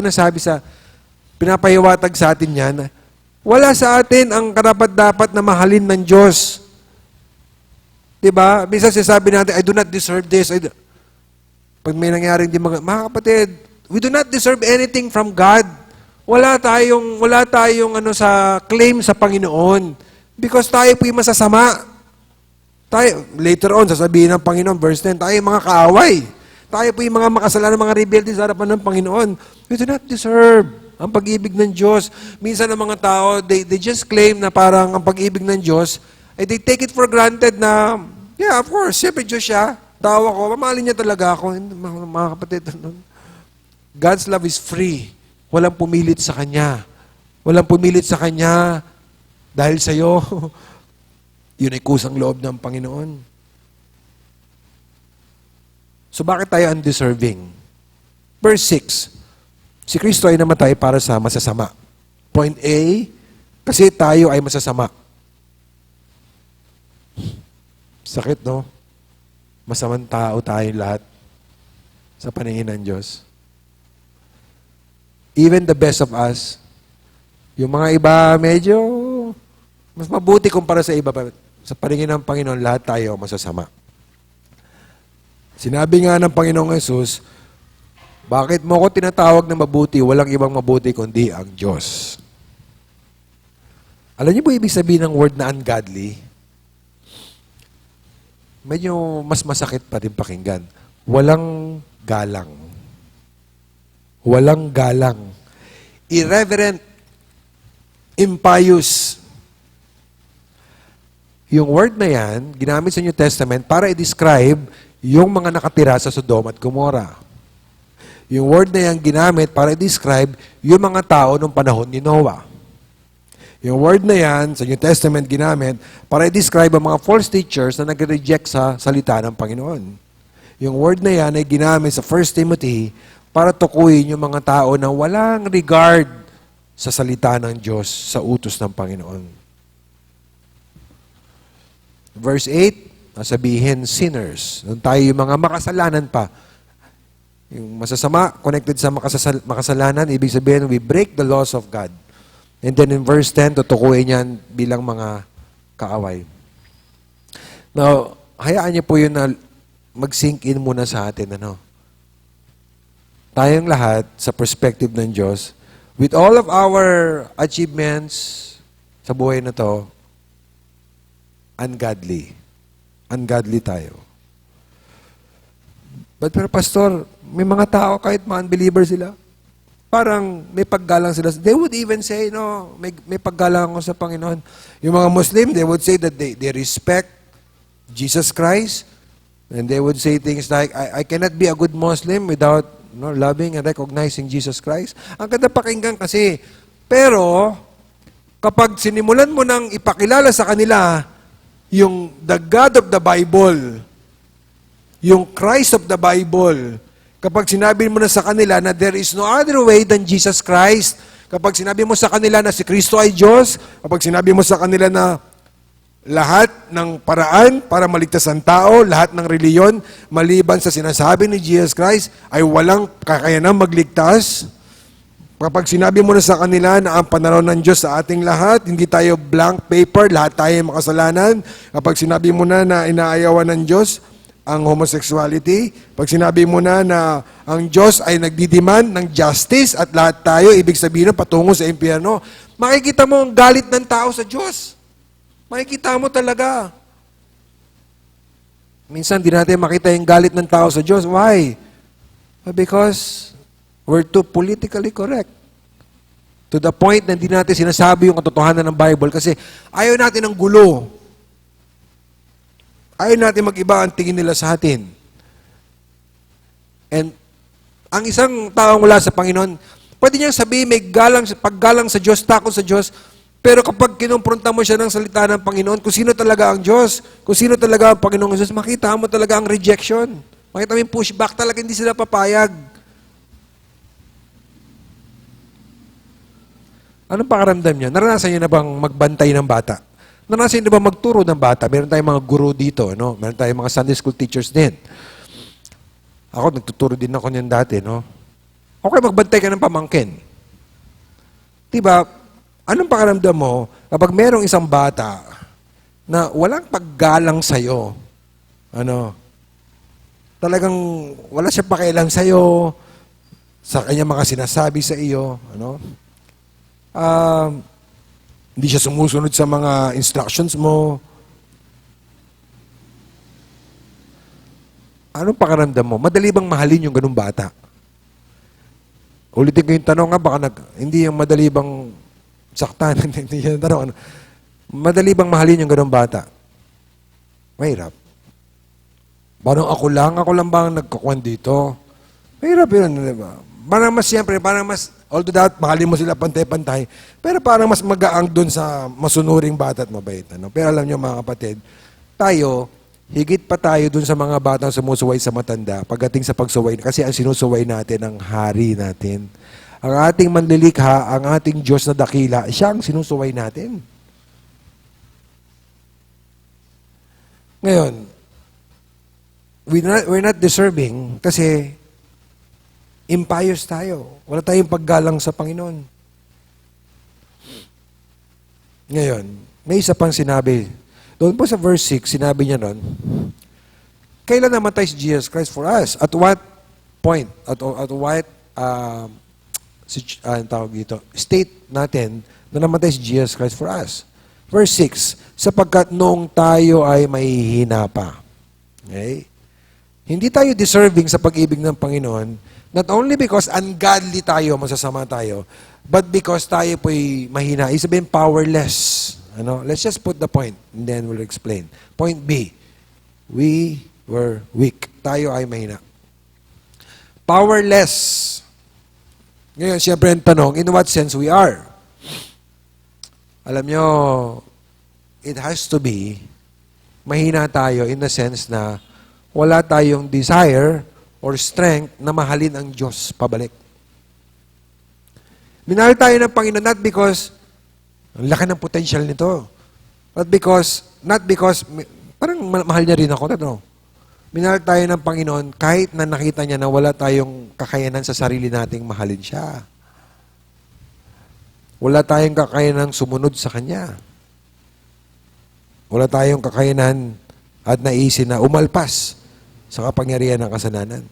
pinapahiwatag sa atin yan, wala sa atin ang karapat-dapat na mahalin ng Diyos. Diba? Minsan sinasabi natin, I do not deserve this. Pag may nangyaring mga kapatid, we do not deserve anything from God. Wala tayong sa claim sa Panginoon. Because tayo po'y masasama. Later on, sasabihin ng Panginoon, verse 10, tayo mga kaaway. Tayo po'y mga makasalanan, mga rebelde sa harapan ng Panginoon. We do not deserve ang pag-ibig ng Diyos. Minsan ang mga tao, they just claim na parang ang pag-ibig ng Diyos, they take it for granted na, yeah, of course, siyempre Diyos siya. Tawa ko, mamahalin niya talaga ako. Mga kapatid, God's love is free. Walang pumilit sa Kanya. Walang pumilit sa Kanya dahil sa'yo. Yun ay kusang loob ng Panginoon. So bakit tayo undeserving? Verse 6. Si Kristo ay namatay para sa masasama. Point A, kasi tayo ay masasama. Sakit, no? Masamang tao tayong lahat sa paningin ng Diyos. Even the best of us, yung mga iba medyo mas mabuti kumpara sa iba. Sa paningin ng Panginoon, lahat tayo masasama. Sinabi nga ng Panginoong Yesus, bakit mo ko tinatawag na mabuti? Walang ibang mabuti kundi ang Diyos. Alam niyo po ibig sabihin ng word na ungodly? Medyo mas masakit pa din pakinggan. Walang galang. Walang galang. Irreverent. Impious. Yung word na yan, ginamit sa New Testament para i-describe yung mga nakatira sa Sodom at Gomorrah. Yung word na yan ginamit para i-describe yung mga tao nung panahon ni Noah. Yung word na yan sa New Testament ginamit para i-describe ang mga false teachers na nag-reject sa salita ng Panginoon. Yung word na yan ay ginamit sa 1 Timothy para tukuyin yung mga tao na walang regard sa salita ng Diyos, sa utos ng Panginoon. Verse 8, sabihin sinners. Doon tayo yung mga makasalanan pa. Yung masasama, connected sa makasalanan, ibig sabihin, we break the laws of God. And then in verse 10, tutukuyin yan bilang mga kaaway. Now, hayaan niyo po yun na mag-sink in muna sa atin. Tayong lahat, sa perspective ng Diyos, with all of our achievements sa buhay na to, ungodly. Ungodly tayo. Pero Pastor, may mga tao kahit mga unbeliever sila. parang may paggalang sila. They would even say, no, may paggalang ako sa Panginoon. Yung mga Muslim, they would say that they respect Jesus Christ. And they would say things like, I cannot be a good Muslim without loving and recognizing Jesus Christ. Ang ganda pakinggan kasi. Pero, kapag sinimulan mo nang ipakilala sa kanila yung the God of the Bible, yung Christ of the Bible, kapag sinabi mo na sa kanila na there is no other way than Jesus Christ, kapag sinabi mo sa kanila na si Kristo ay Diyos, kapag sinabi mo sa kanila na lahat ng paraan para maligtas ang tao, lahat ng reliyon, maliban sa sinasabi ni Jesus Christ, ay walang kakayanang magligtas, kapag sinabi mo na sa kanila na ang pananaw ng Diyos sa ating lahat, hindi tayo blank paper, lahat tayo makasalanan, kapag sinabi mo na inaayawan ng Diyos ang homosexuality, pag sinabi mo na ang Diyos ay nagdidiman ng justice at lahat tayo, ibig sabihin patungo sa impyerno, makikita mo ang galit ng tao sa Diyos. Makikita mo talaga. Minsan, di natin makita yung galit ng tao sa Diyos. Why? Because we're too politically correct. To the point na hindi natin sinasabi yung katotohanan ng Bible kasi ayaw natin ng gulo. Ayaw natin mag-iba ang tingin nila sa atin. And ang isang taong wala sa Panginoon, pwede niyang sabihin may paggalang sa Diyos, takot sa Diyos, pero kapag kinumpronta mo siya ng salita ng Panginoon, kung sino talaga ang Diyos, kung sino talaga ang Panginoong Diyos, makita mo talaga ang rejection. Makita mo yung pushback, talaga hindi sila papayag. Anong pakaramdam niya? Naranasan niyo na bang magbantay ng bata? Naranasan niyo na ba magturo ng bata? Meron tayong mga guro dito, no? Meron tayong mga Sunday school teachers din. Ako, nagtuturo din ako niyan dati, no? Okay, magbantay ka ng pamangkin. Diba, anong pakaramdam mo kapag merong isang bata na walang paggalang sa'yo, talagang wala siya pakialam sa'yo, sa kanya mga sinasabi sa iyo, hindi siya sumusunod sa mga instructions mo. Anong pakaramdam mo? Madali bang mahalin yung ganung bata? Ulitin ko yung tanong nga, baka hindi yung madali bang saktan, hindi yung tanong. Madali bang mahalin yung ganung bata? Mahirap. Parang ako lang bang nagkakuan dito? Mahirap yun, di ba? Parang mas siyempre, although that, mahalin mo sila pantay-pantay, pero parang mas magaang dun sa masunuring bata at mabait. Pero alam nyo mga kapatid, tayo, higit pa tayo dun sa mga batang sumusuway sa matanda pagdating sa pagsuway, kasi ang sinusuway natin ang hari natin. Ang ating manlilikha, ang ating Diyos na dakila, siya ang sinusuway natin. Ngayon, we're not deserving kasi impious tayo. Wala tayong paggalang sa Panginoon. Ngayon, may isa pang sinabi. Doon po sa verse 6, sinabi niya nun, kailan namatay si Jesus Christ for us? At what point? At what tawag dito? State natin na namatay si Jesus Christ for us. Verse 6, sapagkat noong tayo ay mahihina pa. Okay? Hindi tayo deserving sa pag-ibig ng Panginoon, not only because ungodly tayo, masasama tayo, but because tayo po'y mahina. Ibig sabihin, powerless. Let's just put the point, and then we'll explain. Point B, we were weak. Tayo ay mahina. Powerless. Ngayon, siyempre ang tanong, in what sense we are? Alam nyo, it has to be, mahina tayo in the sense na wala tayong desire or strength na mahalin ang Diyos pabalik. Minahal tayo ng Panginoon not because ang laki ng potential nito, not because, parang mahal niya rin ako, Minahal tayo ng Panginoon kahit na nakita niya na wala tayong kakayanan sa sarili nating mahalin siya. Wala tayong kakayanan sumunod sa Kanya. Wala tayong kakayanan at naisin na umalpas sa kapangyarihan ng kasalanan.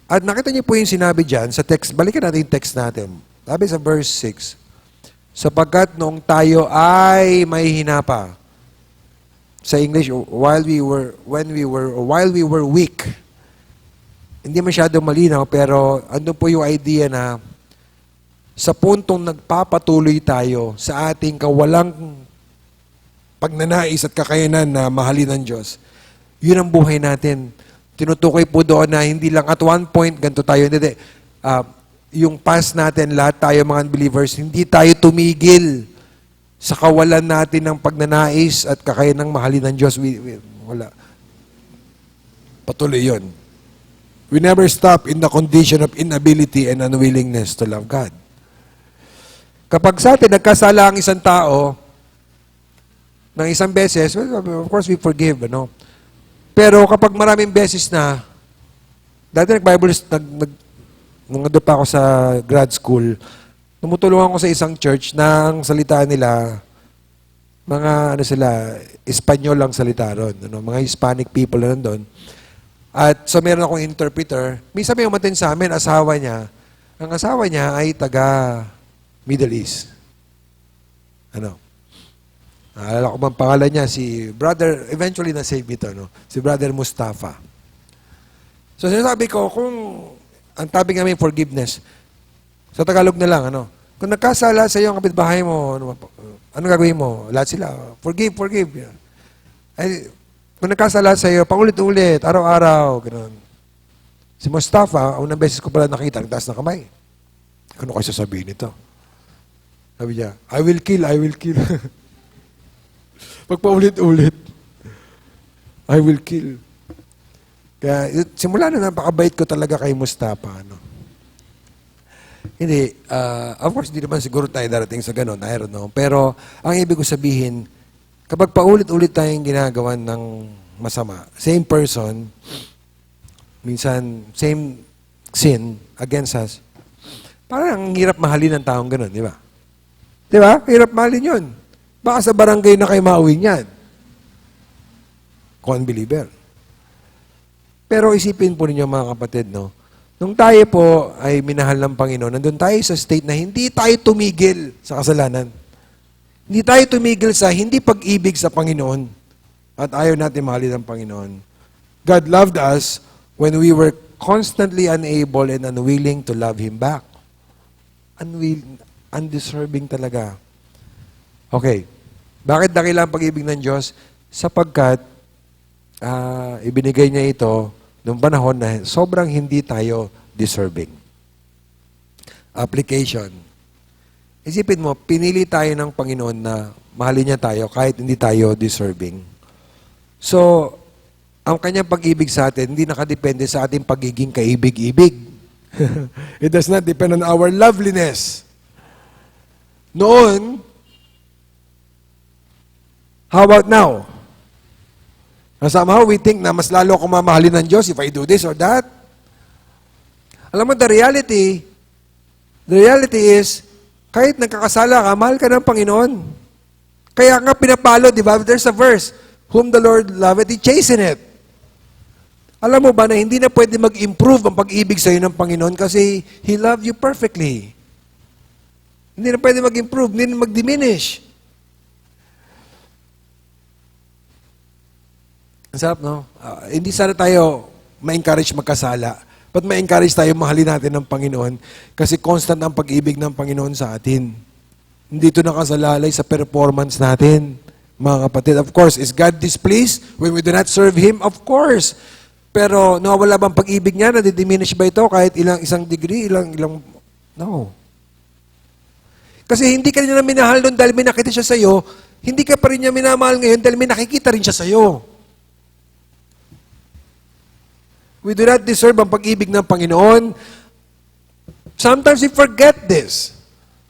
At nakita niyo po yung sinabi dyan sa text, balikan natin yung text natin. Sabi sa verse 6, sapagkat noong tayo ay mahihina pa. Sa English, while we were weak. hindi masyado malinaw, pero andun po yung idea na sa puntong nagpapatuloy tayo sa ating kawalang pagnanais at kakayanan na mahalin ng Diyos, yun ang buhay natin. Tinutukoy po doon na hindi lang at one point, ganito tayo, hindi. Yung past natin, lahat tayo mga unbelievers, hindi tayo tumigil sa kawalan natin ng pagnanais at kakayanang mahalin ng Diyos. Wala. Patuloy yun. We never stop in the condition of inability and unwillingness to love God. Kapag sa atin nagkasala ang isang tao ng isang beses, well, of course we forgive, ano? Pero kapag maraming beses na, dati nung nandun pa ako sa grad school, tumutulungan ko sa isang church na ang salita nila, mga Espanyol lang salita ron, mga Hispanic people na nandun. At so meron akong interpreter. Minsan may umatin sa amin, asawa niya. Ang asawa niya ay taga Middle East. Naalala ko bang pangalan niya, si Brother, eventually na-save ito, si Brother Mustafa. So sinasabi ko, kung ang topic namin forgiveness, sa Tagalog na lang, kung nagkasala sa iyo ang kapitbahay mo, ano gagawin mo? Lahat sila, forgive. Ay, kung nagkasala sa iyo, paulit-ulit, araw-araw, gano'n. Si Mustafa, unang beses ko pala nakita, ang taas na kamay. Ano kayo sasabihin nito? Sabi niya, I will kill. Pagpaulit-ulit, I will kill. Kaya, simula na napakabait ko talaga kay Mustafa. Hindi, of course, hindi naman siguro tayo darating sa gano'n, I don't know. Pero, ang ibig ko sabihin, kapag paulit-ulit tayong ginagawa ng masama, same person, minsan, same sin against us, parang ang hirap mahalin ng taong gano'n, di ba? Di ba? Hirap mahalin yun. Baka sa barangay na kayo mauwi niyan. Kung unbeliever. Pero isipin po ninyo mga kapatid, nung tayo po ay minahal ng Panginoon, nandun tayo sa state na hindi tayo tumigil sa kasalanan. Hindi tayo tumigil sa hindi pag-ibig sa Panginoon at ayaw natin mahalin ang Panginoon. God loved us when we were constantly unable and unwilling to love Him back. Undeserving talaga. Okay. Bakit dakila ang pag-ibig ng Diyos? Sapagkat ibinigay niya ito noong panahon na sobrang hindi tayo deserving. Application. Isipin mo, pinili tayo ng Panginoon na mahalin niya tayo kahit hindi tayo deserving. So, ang kanyang pag-ibig sa atin, hindi nakadepende sa ating pagiging kaibig-ibig. It does not depend on our loveliness. Noon, how about now? Somehow we think na mas lalo ako mamahalin ng Diyos if I do this or that. Alam mo, the reality is, kahit nagkakasala ka, mahal ka ng Panginoon. Kaya nga pinapalo, di ba? There's a verse, whom the Lord loveth, He chasteneth. Alam mo ba na hindi na pwede mag-improve ang pag-ibig sa iyo ng Panginoon kasi He loved you perfectly. Hindi na pwede mag-improve, hindi na mag-diminish. Ang sarap, no? Hindi sana tayo ma-encourage magkasala. But ma-encourage tayo mahalin natin ng Panginoon kasi constant ang pag-ibig ng Panginoon sa atin. Hindi ito nakasalalay sa performance natin, mga kapatid. Of course, is God displeased when we do not serve Him? Of course. Pero nawawala bang pag-ibig niya? Nadidiminish ba ito kahit isang degree? No. Kasi hindi ka niya na minahal doon dahil may nakita siya sa iyo, hindi ka pa rin niya minamahal ngayon dahil may nakikita rin siya sa iyo. We do not deserve ang pag-ibig ng Panginoon. Sometimes we forget this.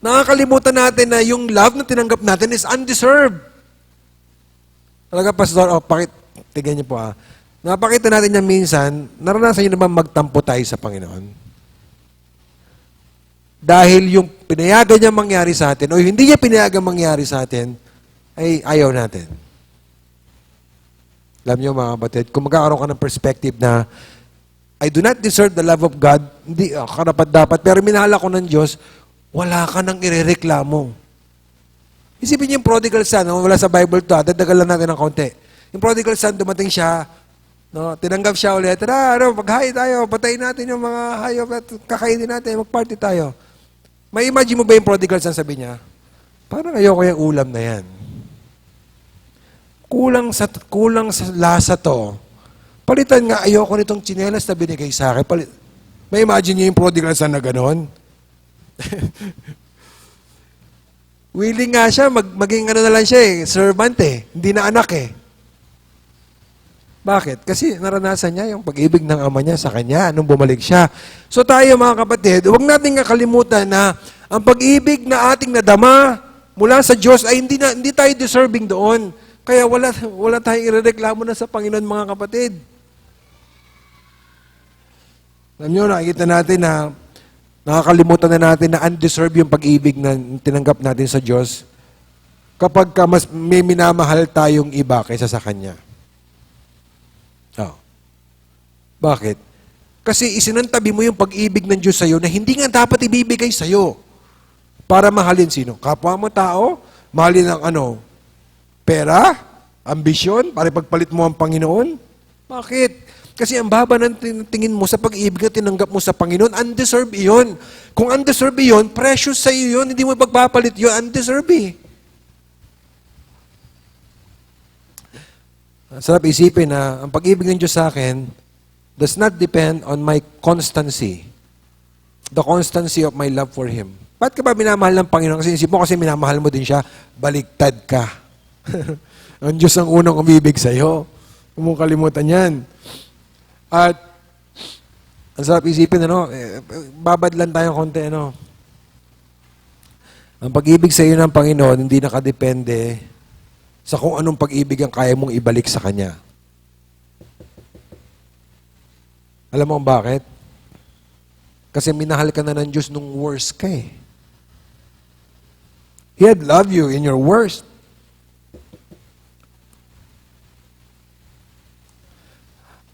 Nakakalimutan natin na yung love na tinanggap natin is undeserved. Talaga, Pastor, tignan niyo po Napakita natin yan minsan, naranasan niyo naman magtampo tayo sa Panginoon. Dahil yung pinayagan niya mangyari sa atin, o hindi niya pinayagan mangyari sa atin, ay ayaw natin. Alam niyo mga kapatid, kung magkakaroon ka ng perspective na I do not deserve the love of God, hindi karapat-dapat, pero minahal ako ng Diyos, wala ka nang irereklamo. Isipin niyo yung prodigal son, wala sa Bible to, dadagal lang natin ng konti. Yung prodigal son, dumating siya, No, tinanggap siya ulit. Tara, maghahay tayo, patayin natin yung mga hayop at kakainin natin, magparty tayo. May imagine mo ba yung prodigal son, sabi niya? Parang ayoko yung ulam na yan. Kulang sa lasa to. Palitan nga, ayoko nitong tsinelas na binigay sa akin. May imagine niyo yung prodigal son na gano'n? Willing nga siya, maging ano na lang siya servant hindi na anak Bakit? Kasi naranasan niya yung pag-ibig ng ama niya sa kanya nung bumalik siya. So tayo mga kapatid, huwag natin kakalimutan na ang pag-ibig na ating nadama mula sa Diyos ay hindi tayo deserving doon. Kaya wala tayong irereklamo na sa Panginoon mga kapatid. Alam niyo, nakikita natin na nakakalimutan na natin na undeserved yung pag-ibig na tinanggap natin sa Diyos kapag mas may minamahal tayong iba kaysa sa Kanya. Oh. Bakit? Kasi isinantabi mo yung pag-ibig ng Diyos sa'yo na hindi nga dapat ibibigay sa'yo para mahalin sino? Kapwa mo tao? Mahalin ang pera? Ambisyon? Para ipagpalit mo ang Panginoon? Bakit? Kasi ang baba ng tingin mo sa pag-ibig na tinanggap mo sa Panginoon, undeserved iyon. Kung undeserved iyon, precious sa iyo yun, hindi mo ipagpapalit yun, undeserved Sarap isipin na ang pag-ibig ng Diyos sa akin does not depend on my constancy. The constancy of my love for Him. Ba't ka ba minamahal ng Panginoon? Kasi isip mo kasi minamahal mo din siya, baligtad ka. Ang Diyos ang unang umibig sa'yo. Huwag mong kalimutan yan. At ang sarap isipin, babad lang tayong konti, Ang pag-ibig sa iyo ng Panginoon, hindi nakadepende sa kung anong pag-ibig ang kaya mong ibalik sa Kanya. Alam mo bakit? Kasi minahal ka na ng Diyos nung worst ka He had loved you in your worst.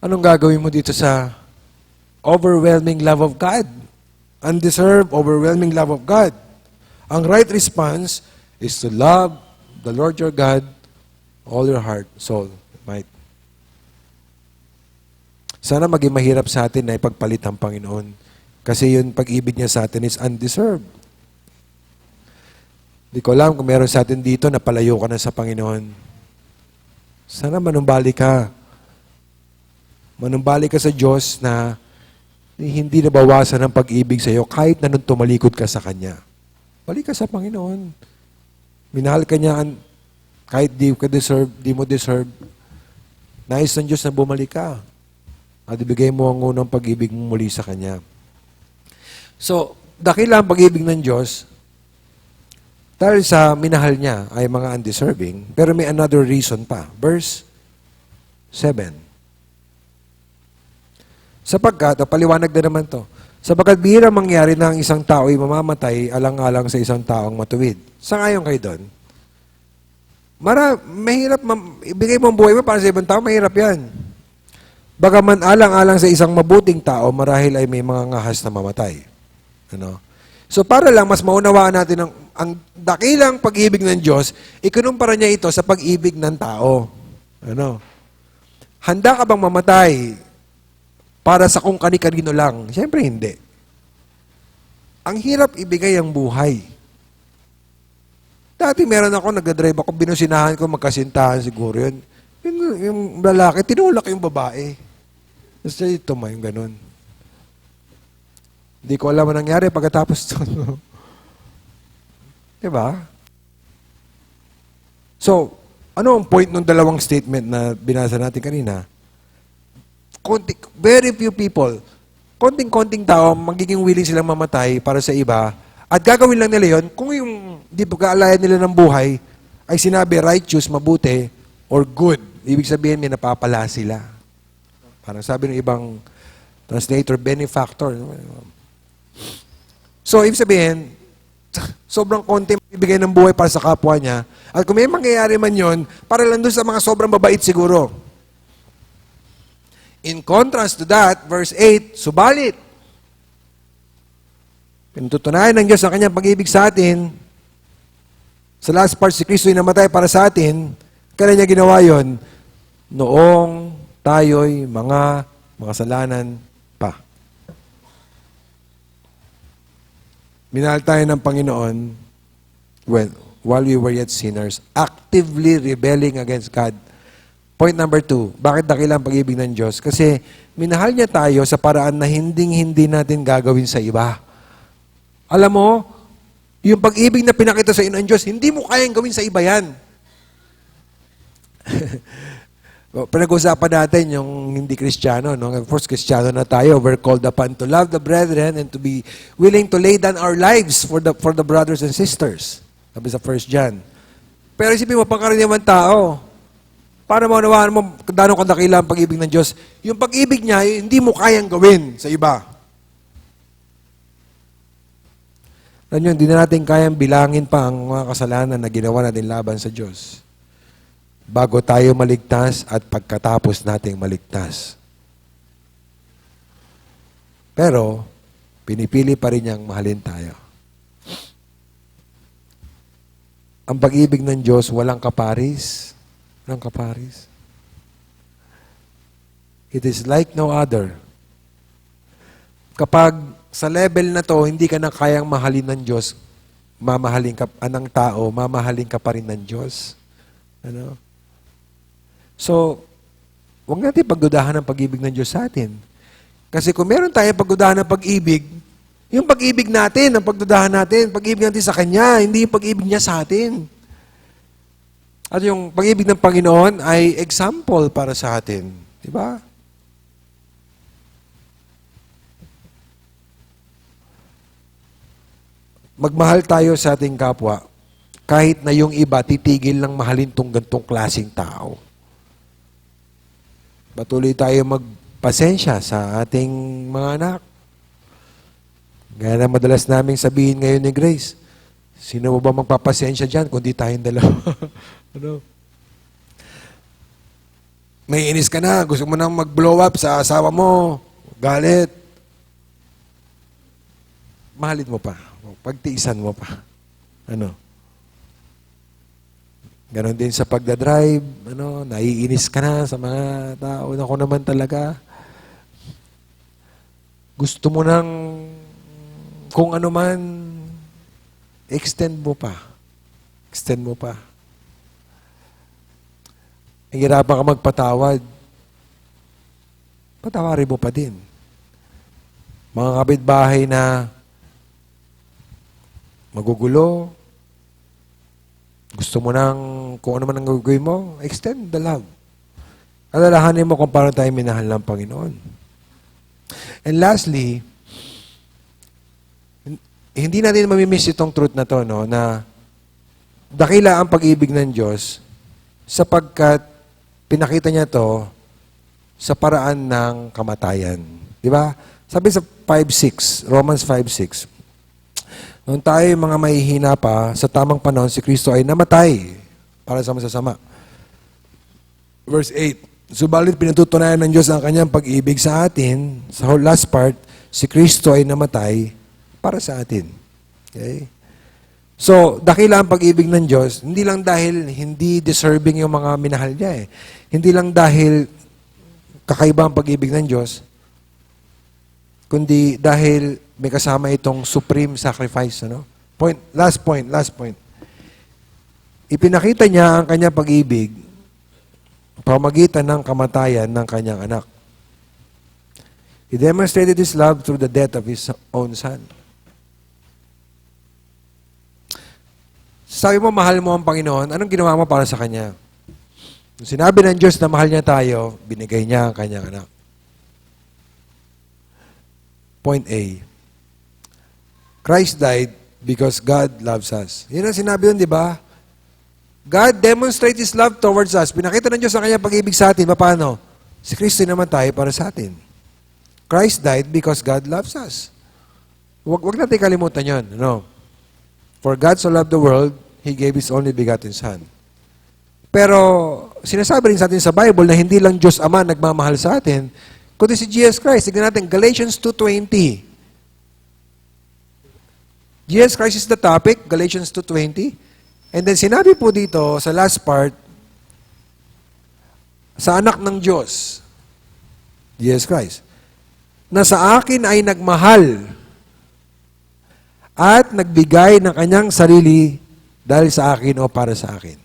Anong gagawin mo dito sa overwhelming love of God? Undeserved, overwhelming love of God. Ang right response is to love the Lord your God all your heart, soul, might. Sana maging mahirap sa atin na ipagpalit ang Panginoon. Kasi yung pag-ibig niya sa atin is undeserved. Hindi ko alam kung meron sa atin dito na palayo ka na sa Panginoon. Sana manumbalik ka. Manumbalik ka sa Diyos na hindi nabawasan ang pag-ibig sa iyo kahit na nung tumalikod ka sa Kanya. Balik ka sa Panginoon. Minahal ka niya kahit di mo deserve. Nais ng Diyos na bumalik ka. At ibigay mo ang unang pag-ibig mo muli sa Kanya. So, dakila ang pag-ibig ng Diyos dahil sa minahal niya ay mga undeserving, pero may another reason pa. Verse 7. Sapagkat, paliwanag na naman to, sapagkat bihira mangyari na ang isang tao ay mamamatay alang-alang sa isang taong matuwid. Sangayon kayo doon? Mahirap, ibigay mo ang buhay mo para sa ibang tao, mahirap yan. Bagaman alang-alang sa isang mabuting tao, marahil ay may mga ngahas na mamatay. So para lang mas maunawaan natin ang dakilang pag-ibig ng Diyos, ikunumpara niya ito sa pag-ibig ng tao. Handa ka bang mamatay para sa kung kani-kanino lang? Siyempre hindi. Ang hirap ibigay ang buhay. Dati meron ako, nagdadrive ako, binusinahan ko, magkasintahan siguro yun. Yung lalaki, tinulak yung babae. Tapos ito yung ganun. Hindi ko alam ang nangyari pagkatapos ito. Diba? So, ano ang point ng dalawang statement na binasa natin kanina? Very few people, konting-konting tao, magiging willing silang mamatay para sa iba, at gagawin lang nila yun, kung yung di pagkaalayan nila ng buhay, ay sinabi righteous, mabuti, or good. Ibig sabihin, may napapala sila. Parang sabi ng ibang translator, benefactor. So, ibig sabihin, sobrang konti ibigay ng buhay para sa kapwa niya. At kung may mangyayari man yun, para lang doon sa mga sobrang babait siguro. In contrast to that, verse 8, subalit, pinututunayan ng Diyos ang kanyang pag-ibig sa atin. Sa last part, si Kristo ay namatay para sa atin. Kailan niya ginawa yun? Noong tayo'y mga makasalanan pa. Minahal tayo ng Panginoon while we were yet sinners, actively rebelling against God. Point number 2, bakit dakila ang pag-ibig ng Diyos? Kasi minahal niya tayo sa paraan na hindi natin gagawin sa iba. Alam mo, yung pag-ibig na pinakita sa inyo ng Diyos, hindi mo kayang gawin sa iba yan. Pinag-usapan natin yung hindi Kristiyano. No? Of course, Kristiyano na tayo. We're called upon to love the brethren and to be willing to lay down our lives for the brothers and sisters. Sabi sa 1 John. Pero isipin mo, pangkaraniwan tao, para maunawaan mo gano'ng kadakila ang pag-ibig ng Diyos, yung pag-ibig niya, hindi mo kayang gawin sa iba. Alam nyo, hindi na natin kayang bilangin pa ang mga kasalanan na ginawa natin laban sa Diyos bago tayo maligtas at pagkatapos nating maligtas. Pero, pinipili pa rin niyang mahalin tayo. Ang pag-ibig ng Diyos, walang kaparis. Walang kaparis. It is like no other. Kapag sa level na to, hindi ka na kayang mahalin ng Diyos, mamahalin ka ng tao, mamahalin ka pa rin ng Diyos. Ano? So, huwag natin pagdudahan ng pag-ibig ng Diyos sa atin. Kasi kung meron tayong pagdudahan ng pag-ibig, yung pag-ibig natin, ang pagdudahan natin, pag-ibig natin sa Kanya, hindi yung pag-ibig niya sa atin. At yung pag-ibig ng Panginoon ay example para sa atin. Di ba? Magmahal tayo sa ating kapwa, kahit na yung iba titigil ng mahalin tong gantong klaseng tao. Patuloy tayo magpasensya sa ating mga anak. Gaya na madalas naming sabihin ngayon ni Grace, sino mo ba magpapasensya dyan kundi tayong dalawa? Ano? May inis ka na, gusto mo nang mag-blow up sa asawa mo, galit. Mahalin mo pa. Pagtiisan mo pa. Ano? Ganon din sa pagdadrive, naiinis ka na sa mga tao. Ako naman talaga. Gusto mo nang kung ano man, extend mo pa. Extend mo pa. Hirapan ka magpatawad. Patawarin mo pa din. Mga kapitbahay na magugulo, gusto mo nang kung ano man ang gagawin mo, extend the love. Alalahanin mo kung paano tayo minahal ng Panginoon. And lastly, hindi natin mamimiss itong truth na to, no, na dakila ang pag-ibig ng Diyos sapagkat pinakita niya to sa paraan ng kamatayan. Di ba? Sabi sa 5:6, Romans 5:6, noong tayo mga mahihina pa, sa tamang panahon, si Kristo ay namatay para sa masasama. Verse 8, subalit pinatutunayan ng Diyos ang kanyang pag-ibig sa atin, sa last part, si Kristo ay namatay para sa atin. Okay? So, dakila ang pag-ibig ng Diyos, hindi lang dahil hindi deserving yung mga minahal niya eh. Hindi lang dahil kakaiba ang pag-ibig ng Diyos, kundi dahil may kasama itong supreme sacrifice. Ano? Last point. Ipinakita niya ang kanyang pag-ibig pamagitan ng kamatayan ng kanyang anak. He demonstrated His love through the death of His own Son. Sabi mo, mahal mo ang Panginoon, anong ginawa mo para sa Kanya? Nung sinabi ng Diyos na mahal niya tayo, binigay niya ang kanyang anak. Point A. Christ died because God loves us. Yun ang sinabi yun, di ba? God demonstrates His love towards us. Pinakita ng Diyos ang kanyang pag-ibig sa atin. Paano? Si Kristo naman tayo para sa atin. Christ died because God loves us. Huwag natin kalimutan yun. No? For God so loved the world, He gave His only begotten Son. Pero, sinasabi rin sa atin sa Bible na hindi lang Diyos Ama nagmamahal sa atin, kundi si Jesus Christ. Tignan natin, Galatians 2:20. Jesus Christ is the topic, Galatians 2:20. And then sinabi po dito sa last part, sa anak ng Diyos. Jesus Christ, na sa akin ay nagmahal at nagbigay ng kanyang sarili dahil sa akin o para sa akin.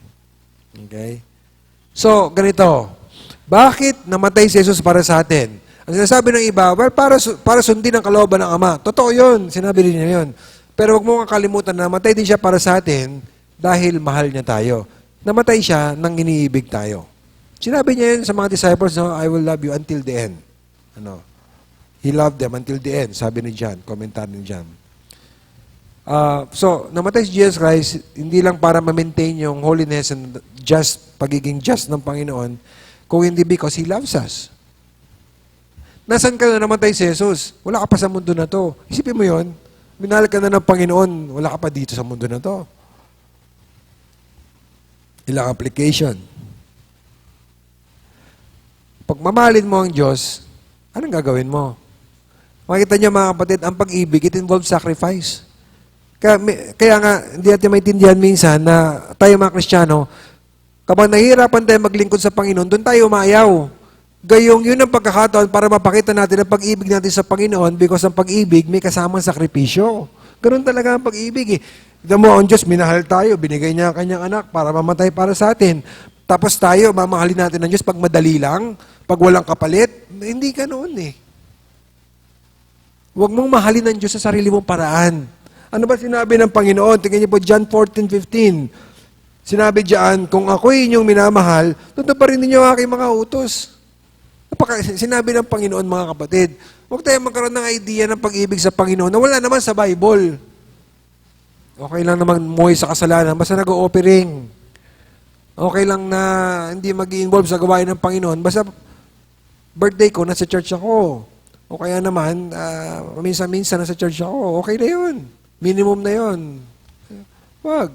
Okay? So, ganito. Bakit namatay si Jesus para sa atin? Ang sinasabi ng iba, well, para sundin ang kalooban ng Ama. Totoo yun. Sinabi rin niya yun. Pero huwag mo kakalimutan na namatay din siya para sa atin dahil mahal niya tayo. Namatay siya nang iniibig tayo. Sinabi niya yun sa mga disciples, no, I will love you until the end. Ano? He loved them until the end, sabi ni John, komentar ni John. So, namatay si Jesus Christ, hindi lang para ma-maintain yung holiness and pagiging just ng Panginoon, kung hindi because He loves us. Nasaan ka na namatay si Jesus? Wala ka pa sa mundo na to. Isipin mo yon, minahal ka na ng Panginoon, wala ka pa dito sa mundo na to. Ilang application. Pag mamahalin mo ang Diyos, anong gagawin mo? Makikita niyo mga kapatid, ang pag-ibig, it involves sacrifice. Kaya nga, hindi natin maintindihan minsan na tayo mga Kristiyano, kapag nahihirapan tayo maglingkod sa Panginoon, doon tayo umayaw. Gayong yun ang pagkakataon para mapakita natin ang pag-ibig natin sa Panginoon because ang pag-ibig may kasamang sakripisyo. Ganun talaga ang pag-ibig. Tignan mo, ang Diyos, minahal tayo, binigay niya ang kanyang anak para mamatay para sa atin. Tapos tayo, mamahalin natin ng Diyos pag madali lang, pag walang kapalit. Hindi ganoon eh. Huwag mong mahalin ng Diyos sa sarili mong paraan. Ano ba sinabi ng Panginoon? Tingnan niyo po, John 14:15. Sinabi diyan, kung ako'y inyong minamahal, tutuparin ninyo ang aking mga utos. Sinabi ng Panginoon, mga kapatid, huwag tayo magkaroon ng idea ng pag-ibig sa Panginoon na wala naman sa Bible. Okay lang naman muhay sa kasalanan, basta nag-o-offering. Okay lang na hindi mag-i-involve sa gawain ng Panginoon, basta birthday ko, nasa church ako. O kaya naman, minsan-minsan nasa church ako, okay na yun. Minimum na yun. Wag.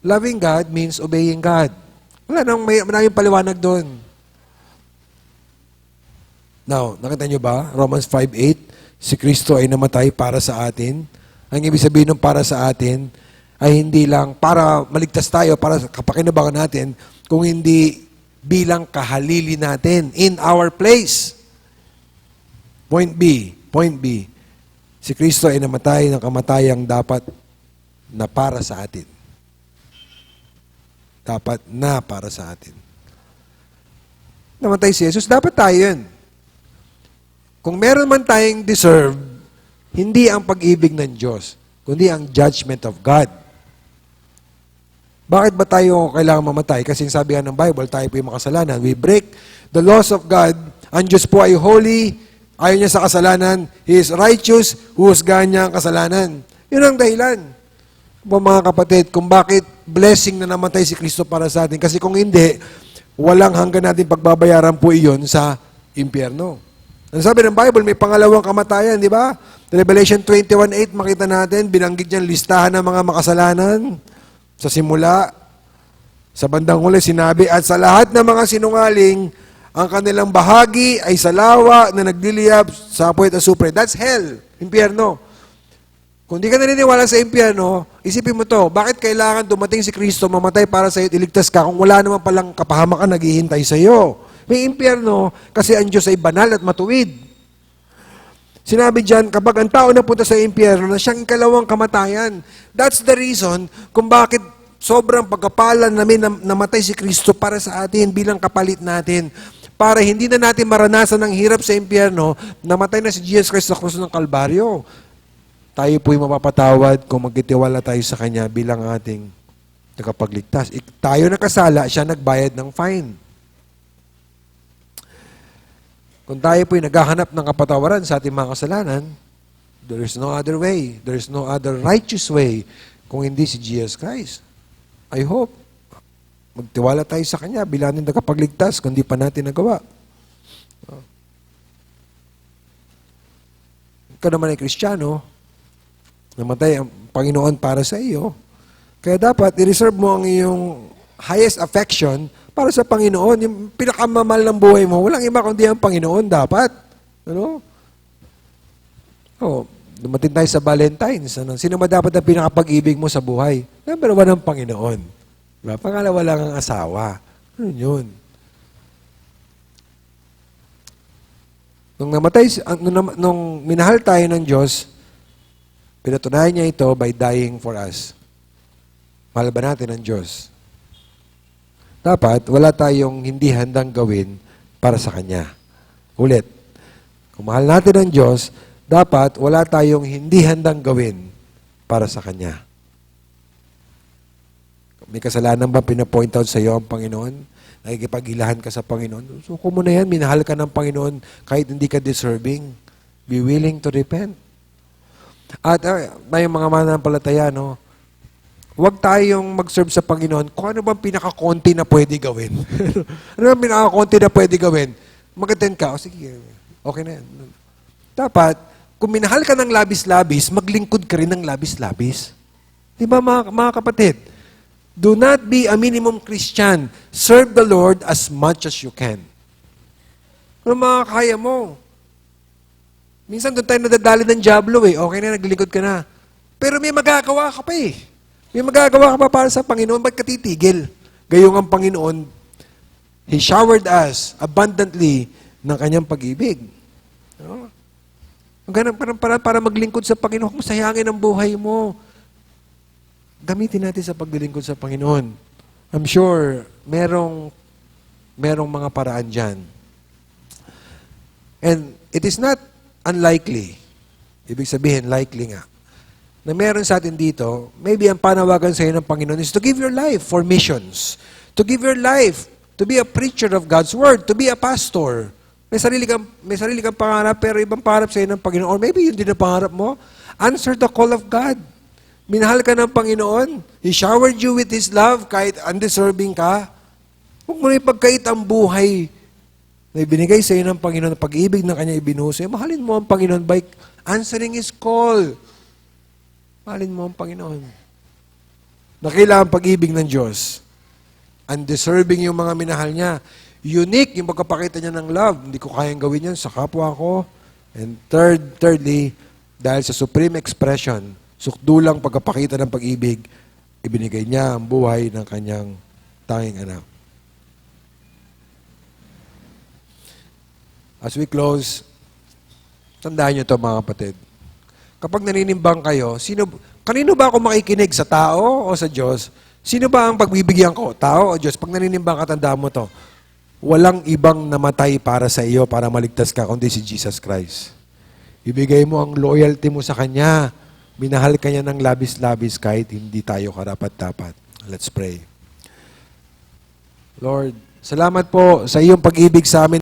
Loving God means obeying God. Wala nang maraming paliwanag doon. Now, nakita nyo ba? Romans 5:8, si Kristo ay namatay para sa atin. Ang ibig sabihin ng para sa atin ay hindi lang para maligtas tayo, para sa kapakinabangan natin, kung hindi bilang kahalili natin in our place. Point B. Si Kristo ay namatay ng kamatayang dapat na para sa atin. Dapat na para sa atin. Namatay si Jesus, dapat tayo yun. Kung meron man tayong deserve, hindi ang pag-ibig ng Diyos, kundi ang judgment of God. Bakit ba tayo kailangan mamatay? Kasi sabi nga ng Bible, tayo po yung makasalanan. We break the laws of God. Ang Diyos po ay holy, ayaw niya sa kasalanan. He is righteous, huhusgahan niya ang kasalanan. Yun ang dahilan. Mga kapatid, kung bakit blessing na namatay si Kristo para sa atin. Kasi kung hindi, walang hanggan natin pagbabayaran po iyon sa impyerno. Ang sabi ng Bible, may pangalawang kamatayan, di ba? Revelation 21:8, makita natin, binanggit niyan listahan ng mga makasalanan. Sa simula, sa bandang huli, sinabi, at sa lahat ng mga sinungaling, ang kanilang bahagi ay sa lawa na nagliliyab sa apoy at asupre. That's hell, impyerno. Kung di ka naniniwala sa impyerno, isipin mo to, bakit kailangan dumating si Kristo, mamatay para sa iyo, iligtas ka, kung wala naman palang kapahamakan naghihintay sa iyo? May impyerno kasi ang Diyos ay banal at matuwid. Sinabi diyan, kapag ang tao napunta sa impyerno, na siyang ikalawang kamatayan. That's the reason kung bakit sobrang pagkapalan namin namatay si Kristo para sa atin bilang kapalit natin. Para hindi na natin maranasan ang hirap sa impyerno, namatay na si Jesus Christ sa krus ng Kalbaryo. Tayo po'y mapapatawad kung magtitiwala tayo sa Kanya bilang ating tagapagligtas. Tayo nakasala, siya nagbayad ng fine. Kung tayo po'y naghahanap ng kapatawaran sa ating mga kasalanan, there is no other way. There is no other righteous way kung hindi si Jesus Christ. I hope magtiwala tayo sa Kanya bilang ating tagapagligtas kung hindi pa natin nagawa. Ikaw naman ay Kristiyano, namatay ang Panginoon para sa iyo. Kaya dapat i-reserve mo ang iyong highest affection para sa Panginoon. Yung pinakamamahal ng buhay mo, walang iba kundi ang Panginoon dapat. Ano? Dumating tayo sa Valentine's. Ano? Sino ba dapat ang pinakapag-ibig mo sa buhay? Number 1 ang Panginoon. Diba? Pangalawa lang ang asawa. Ano yun? Nung minahal tayo ng Diyos, pinatunayan niya ito by dying for us. Mahal ba natin ang Diyos? Dapat, wala tayong hindi handang gawin para sa Kanya. Ulit, kung mahal natin ang Diyos, dapat wala tayong hindi handang gawin para sa Kanya. May kasalanan ba pinapoint out sa iyo ang Panginoon? Nakikipaghilahan ka sa Panginoon? So, kung mo na yan, minahal ka ng Panginoon kahit hindi ka deserving. Be willing to repent. At may mga mananampalataya, no? Huwag tayong mag-serve sa Panginoon kung ano bang pinaka-konti na pwede gawin. Ano bang pinaka-konti na pwede gawin? Mag-attend ka, sige, okay na yan. Dapat, kung minahal ka ng labis-labis, maglingkod ka rin ng labis-labis. Di ba mga kapatid? Do not be a minimum Christian. Serve the Lord as much as you can. Ano makakaya mo? Minsan doon tayo nadadali ng diablo eh. Okay na, naglingkod ka na. Pero may magagawa ka pa eh. May magagawa ka pa para sa Panginoon. Ba't ka titigil? Gayong ang Panginoon, He showered us abundantly ng Kanyang pag-ibig. No? Para maglingkod sa Panginoon, huwag mo sayangin ang buhay mo. Gamitin natin sa paglilingkod sa Panginoon. I'm sure, merong mga paraan dyan. And it is not unlikely. Ibig sabihin, likely nga. Na meron sa atin dito, maybe ang panawagan sa iyo ng Panginoon is to give your life for missions. To give your life to be a preacher of God's Word, to be a pastor. May sarili kang pangarap, pero ibang pangarap sa iyo ng Panginoon. Or maybe yun din ang pangarap mo. Answer the call of God. Minahal ka ng Panginoon. He showered you with His love kahit undeserving ka. Huwag mo na ipagkait ang buhay na ibinigay sa iyo ng Panginoon, pag-ibig ng Kanya ibinuhos. Mahalin mo ang Panginoon by answering His call. Mahalin mo ang Panginoon. Nakailangan pag-ibig ng Diyos. Undeserving yung mga minahal niya. Unique yung pagkapakita niya ng love. Hindi ko kayang gawin yan sa kapwa ko. And thirdly, dahil sa supreme expression, sukdulang pagkapakita ng pag-ibig, ibinigay niya ang buhay ng kanyang tanging anak. As we close, tandaan niyo ito mga kapatid. Kapag naninimbang kayo, kanino ba ako makikinig? Sa tao o sa Diyos? Sino ba ang pagbibigyan ko? Tao o Diyos? Pag naninimbang ka, tandaan mo to. Walang ibang namatay para sa iyo para maligtas ka, kundi si Jesus Christ. Ibigay mo ang loyalty mo sa Kanya. Minahal ka niya ng labis-labis kahit hindi tayo karapat-dapat. Let's pray. Lord, salamat po sa iyong pag-ibig sa amin.